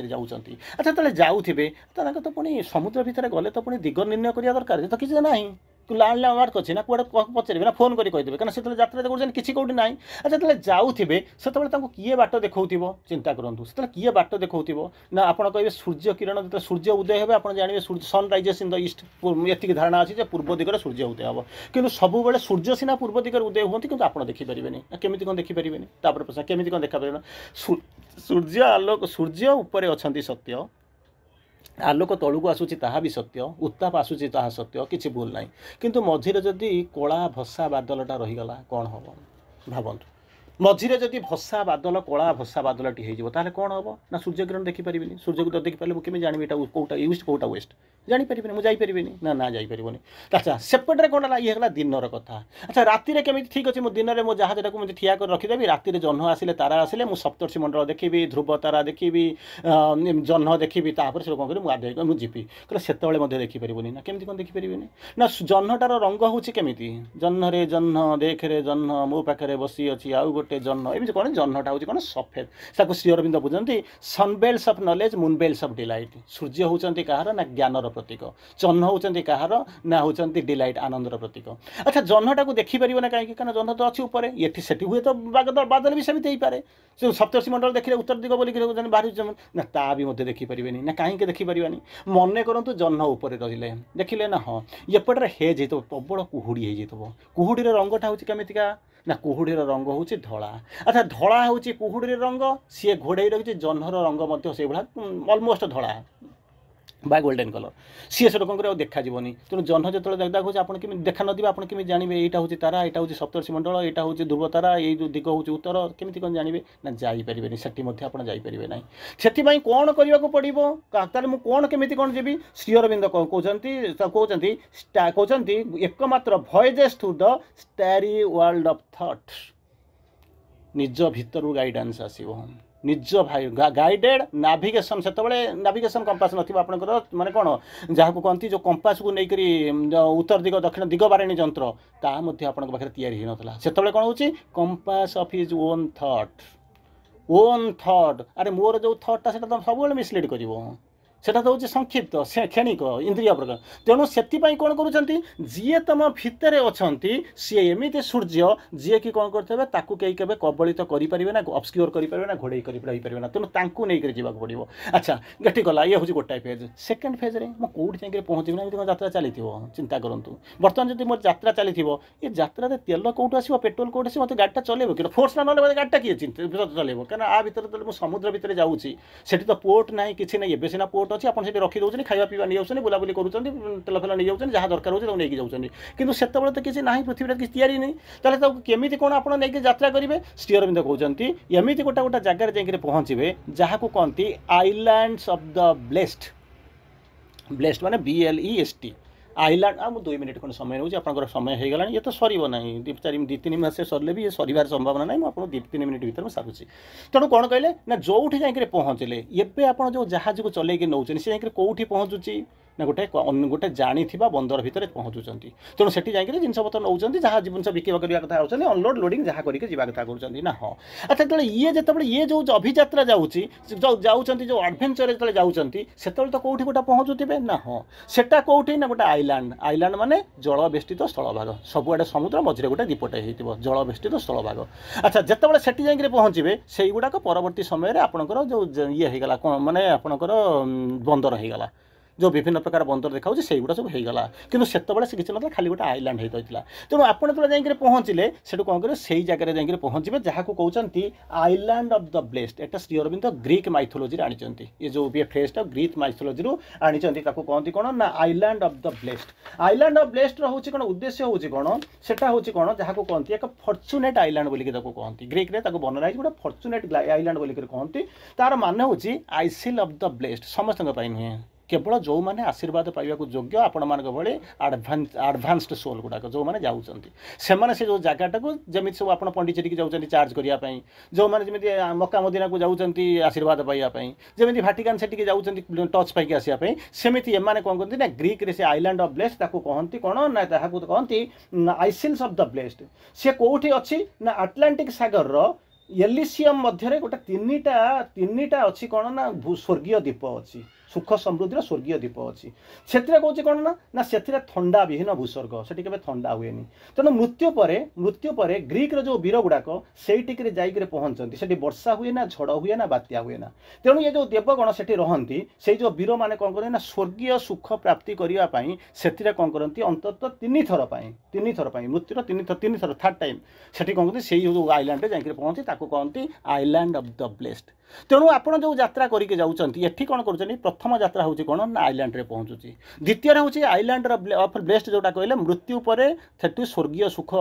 जाऊँच अच्छा तेल जाऊे तो पुणी समुद्र भितर गले तो पुणी दिग निर्णय करने दरकार तो किसी ना लैंडमार्क अच्छी ना कौटे पचारे ना फोन करके कहीदेवे कहीं से यात्रा कर किसी कौटी ना अच्छा जो जाऊे से किए बाट देखा चिंता करूँ से किए बाट देखा ना आप कहे सूर्य किरण जो सूर्य उदय हे आप जानवे सनराइजेस इन द ईस्ट ये धारणा अच्छी पूर्व दिगरे सूर्य उदय हम कि सब सूर्य सीना पूर्व दिगरे उदय हमें कि आप देखिपारे केमी कौन देखिपारे प्रश्न केमी कौन देखा पारे सूर्य आलोक सूर्य उपर अच्छा सत्य आलोक तलू आसूची ताहा भी सत्य उत्ताप आसूची ताहा सत्य किसी भूल ना किंतु मझिरे जदि कला भसा बादलटा रहीगला कौन हम भावतु मझिरे जदि भसा बादल कला भसा बादलटी हो कौन हम ना सूर्य किरण देखिपारे सूर्य को देखी पारे मुझे जानवी कौटा ईस्ट कौटा वेस्ट जापर मुझे जापरि ना ना जापरि अच्छा सेपटे कौन है ये दिनर कथा अच्छा राति केमी ठीक अच्छे मुझे दिन में मो जहाज को मुझे ठिया कर रखिदेवी राति जह्न आसिले तारा आसिले मुझे सप्तर्षि मंडल देखी ध्रुव तारा देखी जह्न देखी से कौन करी मुझे मुझे जीपी कहले से देखिपारे ना केमी कौन देखिपारे ना जह्नटार रंग हूँ केमी जह्न रे जह्न देख रे जह्न मो पाखे बसी अच्छी आउ गोटे जह्न एमती कौन जह्नटा हूँ कौन सफेद ताको श्री अरविंद बुझे सनबेल्स अफ नॉलेज मूनबेल्स अफ डिलाइट सूर्य होती कहार ना ज्ञानर प्रतीक जह्न होती कहार ना होती डिलाइट आनंदर प्रतीक अच्छा जह्नटा को देखिपार ना कहीं जह्न तो अच्छी ऊपर ये से हुए तो बादल भी सेमती पारे जो सप्तर्षि मंडल देखिए उत्तर दिग बोलिक बाहर ना ता भी देखिपारे ना कहीं देखिपारानी मन करूँ जह्न उपर रही देखिले ना हाँ एपटे हेज हो प्रबल कुहुड़ी कुहुड़ी रंगटा हूँ केमिका ना कुहुड़ी रंग हूँ धला अच्छा धला हूँ कुहुड़ी रंग सी घोड़े रखी जह्नर रंग से अलमोस्ट धला बा गोल्डन कलर सी से कौन कर देखा तेणु जह्न जो देखा आप देखा नदी आप जानवे यहाँ हूँ तारा यहाँ हूँ सप्तर्षि मंडल यहाँ हूँ ध्रुव तारा ये दिग हूँ उत्तर केमी कौन जानवे ना जापरेनि से जापरें ना से कौन करने को पड़ो तार मुझे कौन केमी कौन जी श्री अरविंद कहते एकमात्र voyages through the starry world of thought निज भितर गाइडेंस आसो निज भाई गाइडेड नाविगेशन से नाविगेशन कंपास नथिबा आपनकर माने कोन जहाँ को कहती जो कंपास को लेकरी उत्तर दिग दक्षिण दिग बारिणी यंत्र ता मध्ये आपनक पाखरे तयारी हो नथला सेतबेले कोन होची compass of his own thought अरे मोर जो थॉटटा सेटा तो सब मिसलीड करिवो सेटा तो संक्षिप्त क्षणिक इंद्रिय प्रकार तेणु से कौन कर जी तुम भितर अच्छा सी एमती सूर्य जी कि कौन करेंगे ताकू कहीं के कबलित करें ना अब्सक्योर करें ना घोड़े करें ना तेणु ताकू नहीं जावाक पड़ो अच्छा गठी गला ये हूँ गोटाए फेज सेकेंड फेज में मुझे कौट जाकर पहुँची ना यात्रा चली चिंता करूँ बर्तमान जब मोर यात्रा चली ये यात्रा तेल कौट आस पेट्रोल कौट आस मतलब गाड़ी चलेब कि फोर्स ना ना गाड़ी किए चलेब क्या आ भितर समुद्र भितर जाऊँगी से तो पोर्ट ना कि ना ये सीना पोर्ट अच्छी आपड़ी रखी दौरान खावा पीवा नहीं जाऊँ बुलाबुली करूँ तेल फेल नहीं जाऊँ जहाँ दरकार हो नहीं जाऊँ कि से तो किसी ना पृथ्वी किसी तैयारी नहीं ताले केमी कौन आप यात्रा करेंगे स्टीयरबिंद कहते एमती गोटा गोटा जगार जाकर पहुँचे जहाँ को कहती आइलैंड्स ऑफ द ब्लेस्ड माने BLEST आइलैंड आ 2 मिनिट खंड समय हो आप समय हो गला ये तो सर ना 2-3 मास सरले भी ये सर संभावना ना मुझे 2-3 मिनिट भर सारूँ तेणु कौन कहले ना जो जाकर पहुँचले एवं आप जो जहाज को चलैक नौ सी कौटी पहुँचुची ना गोटे जानी बंदर भितर पहुँचुंट तेणु से जिनपतर नौ जहाँ जिन बिकवा करने कथा होती अनलोड लोडिंग जहाँ करके जा कथा कर ना हाँ अच्छा जो ये जो ये जो अभियात्रा जाऊँगी जो आडभेंचर जो जाऊँगी से तो कौटी गोटे पहुँचुवे ना हाँ सेटा कौटी ना गोटे आइलैंड माने जल बेष्टित स्थल भाग सबुआड़े समुद्र मझे गोटे दीपटे हो जल बेष्टित स्थल भाग अच्छा जिते से पहुँचे से गुड़ाक परवर्ती समय आपंकर जो ये होगा कौन माने आपंकर बंदर होगा जो विभिन्न प्रकार बंदर देखा से गुड़ा सब होगा कि से किसी ना खाली गोटे आइलैंड होता तेणु आपड़ जो जाकर पहुँचले से कौन करेंगे से जगह जाकर पहुँचे जहाँ को कहते island of the blessed at Sri Aurobindo Greek mythology आनी ये जो भी फ्रेजटा ग्रीक माइथोलॉजी आनी कहती कौन ना आइलैंड ऑफ द ब्लेस्ड हूँ कौन उद्देश्य हूँ कौन सेटा हूँ कौन जहाँ को कहती एक फर्चुनेट आइलैंड बोलिक कहती ग्रीक रे बनना गोटे फर्चुनेट आइलैंड बोलिक कहती तार मान हूँ आइसिल ऑफ द ब्लेस्ड समस्त नुहे केवल जो मैंने आशीर्वाद पाइबा योग्य आपण मान भली आडभान्सड सोल गुड़ाक जो मैंने जाऊँगी से जो जगटा को जमी सब आप पंडिचेरी की जाऊँच चार्ज करने जो मैंने जमी मक्का मदीना को जाऊँगी आशीर्वाद पाइबापी जमी भाटिकान से जाऊँगी टच पाइक आसापी सेमती एम कौन कहते ना ग्रीक रे से आइलैंड ऑफ ब्लेस्ड कहती कौन ना कहती आइसिल्स ऑफ द ब्लेस्ड सी कौटी अच्छी ना आटलांटिक सागर एलिसियम मध्य गोटे तीन अच्छी कौन ना स्वर्गीय द्वीप अच्छी सुख समृद्धि स्वर्गीय द्वीप अच्छी से कौन कौन ना से थंडा विहीन भूस्वर्ग से थंडा हुए तेणु मृत्यु पर ग्रीक जो वीर गुड़ाक से जाकर पहुँचती से वर्षा हुए ना झड़ हुए ना बात्या हुए ना तेणु ये जो देवगण से रहती से जो वीर मैंने कौन करते ना स्वर्गीय सुख प्राप्ति करने से कौन करती अंततः 3 थर मृत्युर 3 थर थर्ड टाइम से कौन करती से जो आइलैंड जाकर पहुँची कहती आइलैंड ऑफ द ब्लेस्ड तेणु आपड़ जो यात्रा करके जाऊँगी ये कौन कर प्रथम यात्रा हूँ कौन ना आइलैंड रे पहुँचुची द्वितीय हूँ आइलैंड ऑफ ब्लेस्ड जोटा कहले मृत्यु पर से स्वर्गीय सुख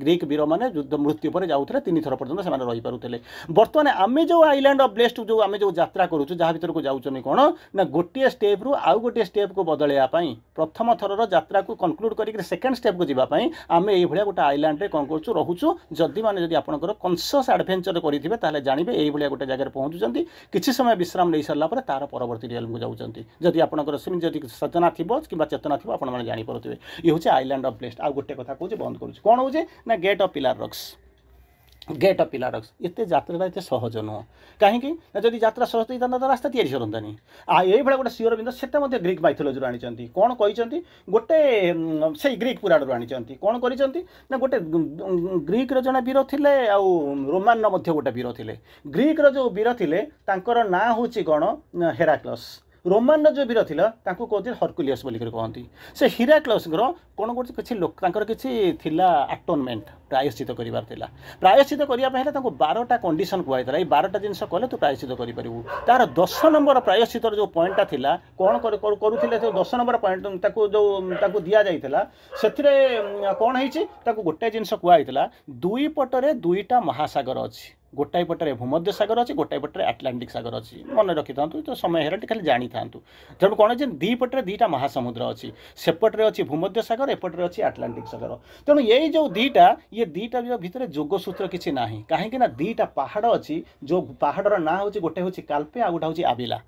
ग्रीक वीर मैंने युद्ध मृत्यु पर जाऊे 3 थर पर्यटन से रही पारुले बर्तमान आम जो आइलैंड ऑफ ब्लेस्ड जो आम जो यात्रा करूँ जहाँ भर को जाऊँ कौन ना गोटे स्टेप रु आउ गोटे स्टेप को बदलवाई प्रथम थर यात्रा को कनक्लूड कर सेकेंड स्टेप को जावाई आम ये गोटे आइलैंड रे कौन करूँ रोचु जदि मैंने जब आपंकर कनसियस एडभेंचर करेंगे जानवे ये गोटे जगह पहुँचुं किसी समय विश्राम नहीं सारा तार परवर्ती रियल को जाऊँगी जदि आपंकर जदि सचना थी कि चेतना थी आप जानीपे ये हूँ आइलैंड ऑफ ब्लेस्ड आ गोटे कथा कहूँ बंद करूँ कौन हो ना गेट ऑफ पिलार रॉक्स एत यात्रा एत सहज नुह कहीं जदि यात्रा सहज होता तो रास्ता तैयारी सरंतानी ये गोटे श्रीअरविंद से ग्रीक माइथोलॉजी आनी कौन कही गोटे से ग्रीक पुराण आनी कौन कर गोटे ग्रीक जड़े वीर थे रोमान गोटे वीर थे ग्रीक जो वीर थे ना हूँ कौन हेराक्लस रोमान जो वीर थिला तांको कहते हरकुलियस बोलिक कहती से हिराक्लस कौन कर किसी थिला आटोनमेंट प्रायश्चित करार प्रायश्चित करने 12टा कंडीशन कहता ये 12टा जिन कले तू प्रायश्चित करूँ तार 10 नंबर प्रायश्चित जो पॉइंटा थिला कौन करुले 10 नंबर पॉइंट जो दि जाइला से कौन होती गोटे जिनस कहला 2 पटरे 2टा महासागर अच्छी गोटाए पटे भूमध्य सागर अच्छी गोटाए पटे आटलांटिक सागर अच्छी मन रखी था तो समय है खाली जानी था तेणु कौन दी पटे दीटा महासमुद्र अच्छी सेपटे अच्छी भूमध्य सागर एपटे अच्छी आटलांटिक सागर तेणु ये जो दीटा भितर जोगसूत्र किसी ना कहीं दीटा पहाड़ अच्छी जो पहाड़र ना हूँ गोटे हूँ काल्पे आ गोटे हूँ आबिला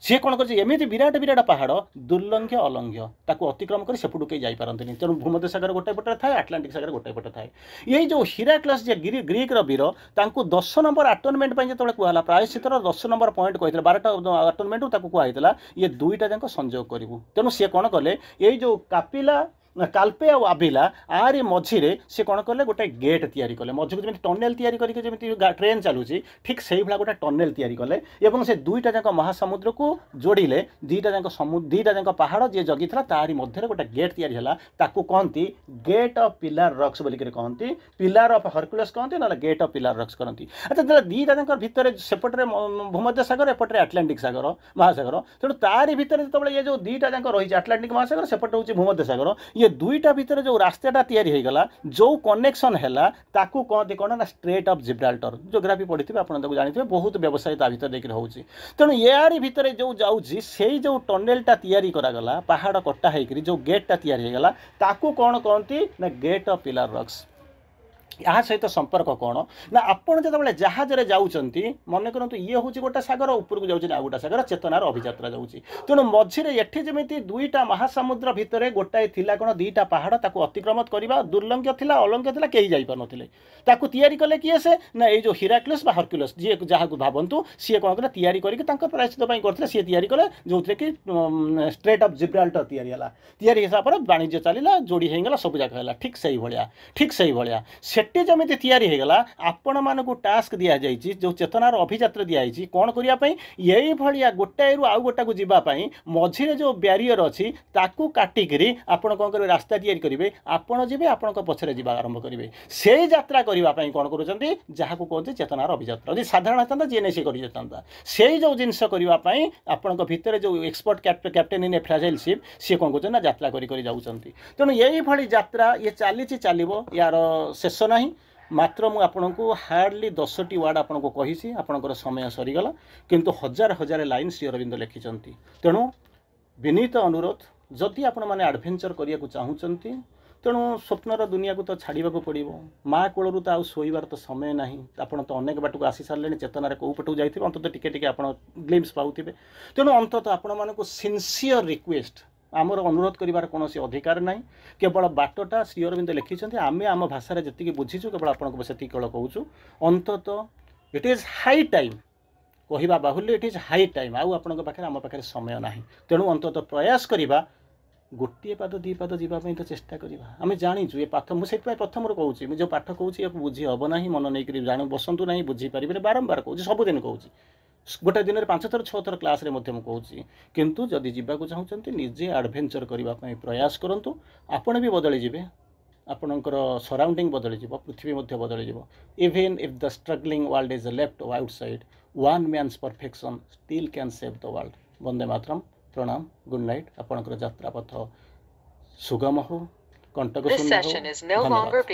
सी कौन करमती विराट विराट पहाड़ दुर्लंघ्य अलंघ्य ताकू अतिक्रम कर सेपटू कहीं जापारती तेणु भूमध्य सागर गोटे पटे थाए आटलांटिक सागर गोटे पटे थाए ये जो हिराक्लस जे ग्रीक वीर तांकू 10 नंबर आटोनमेंट जो कहला प्रायश्चितर 10 नंबर पॉइंट कहते 12टा आटोनमेंट कहला ये दुईटा जाक संयोग करूँ तेणु सी कौन कले ये जो कापिला काल्पे और आबिला आरी मझिरे से कौन कले गोटे गेट तैयारी कले मझक जमी टनेल तैयारी करके जमी ट्रेन चलुची ठीक से भाया गोटे टनेल तैयारी कले और से दुईटा जाक महासमुद्र को जोड़िले दीटा जाक पहाड़ जी जगी था तारी मध्य गोटे गेट तैयारी है ताकू कहती गेट ऑफ पिलार रॉक्स बोलिक कहती पिलार ऑफ हरकुलस कहते ना गेट ऑफ पिलार रॉक्स कहती अच्छा जो दीटा जाक भितर सेपटे भूमध्य सागर एपटे आटलांटिक सागर महासागर तेणु तारी भितर जो ये जो दीटा जाक रही आटलांटिक महासागर सेपटे हूँ भूमध्य सागर ये दुईटा भितर जो रास्ताटा तैयारी हो गला जो कनेक्शन है ताकू कहते कौन ना स्ट्रेट ऑफ जिब्राल्टर जोग्राफी पढ़ी आपन जानते बहुत व्यवसाय ता भर देखिए होची तेणु यारी भितर जो जाऊँगी से जो टनेलटा तैयारी करागला पहाड़ कटा होकर जो गेटटा तैयारी हो गला ताकू कौन कहती ना गेट ऑफ पिलर रॉक्स या सहित संपर्क कौन ना आपड़ जो जहाज जाऊँगी मन करूँ ये हूँ गोटे सागर उपरको जाऊँ आ गोटे सागर चेतनार अभियात्रा जाऊँगी तेणु मझिरे एठी जमी दुईटा महासमुद्र भितर गोटाए थिला कौन दीटा पहाड़ ताकू अतिक्रम करवा दुर्लंघ्य थिला अलंघ्य थिला कहीं जापार नथिले ताकू तैयारी कले किए से ना ये जो हिराक्लस बा हरक्युलस जी जहाँ भावतु सी कौन कले तैयारी करके प्रायश्चित करते सी तैयारी कले जो कि स्ट्रेट ऑफ जिब्राल्टर तैयारी हिसाब से वाणिज्य चलला जोड़ी होगला सब जाक है ठीक से भाया सेट्टी जमी तैयारी होगला आपण मानक टास्क दि जाए जो चेतनार अभियात्रा दिखाई कौन करने यही भाया गोटाए रु आउ गोटा को जीवाई मझिरे जो ब्यारियर अच्छी ताकू काटिकी आपड़ कौन करेंगे रास्ता तैयारी करेंगे आपड़ जी आपण पछरे जा आरंभ करेंगे से यात्रा करने कौन करुँच जहाँ को कहते चेतनार अभियात्रा जी साधारण था जी नहीं करता से जो जिनस करने आपण भितर जो एक्सपर्ट कैप्टेन इन ए फ्राजाइल शिप सी कौन कर यात्रा कर तेणु यही भाई यात्रा ये चलो यार शेष ना मात्र मु आपन को हार्डली 10टी वार्ड आपन को कही आपणकर समय सरीगला किंतु हजार हजार लाइन श्री अरविंद लिखिंट तेणु विनीत अनुरोध जदि आपण मैंने एडभेंचर करने को चाहूँगी तेणु स्वप्नर दुनिया को तो छाड़ा पड़ो माँ कोलू तो शोबार तो समय ना आपड़ तो अनेक बाट को आसी सारे चेतनार कौ पटू जाइए अंत टिके आप ग्लिम्स पाऊे तेणु अंत आपण मानक सिनसीयर रिक्वेस्ट आमर अनुरोध करार कौन अधिकार ना केवल बाटटा श्री अरविंद लिखिं आम आम भाषा जी बुझीचु केवल आपको से केवल कहूँ अंतत इट इज हाई टाइम कहवा बाहुल्य इट इज हाई टाइम आउ आपण पाखे आम पाखे समय ना तेणु अंतत प्रयास करवा गोटे पाद दी पाद जावाई तो चेष्टा करवा आम जाचु ये पाठ मुझे प्रथम कहूँ जो पाठ कहूँ ये बुझी हम ना मन नहीं जान बसतु ना बुझीपारे बारंबार कहूँ सबुदिन कहूँ गोटे दिन में 5 थर 6 थर क्लास रे मध्य कहूँ किंतु जदि जावाक चाहूँगी निजे एडभेंचर करने प्रयास करूँ आपण भी बदली जाए आपणकर सराउंडिंग बदली जीव पृथ्वी मध्य बदली जीव even if the struggling world is left outside one man's perfection still can save the world. Vande Mataram. प्रणाम। Good night. आपणकर यात्रा पथ सुगम हो कंटक शून्य हो। धन्यवाद।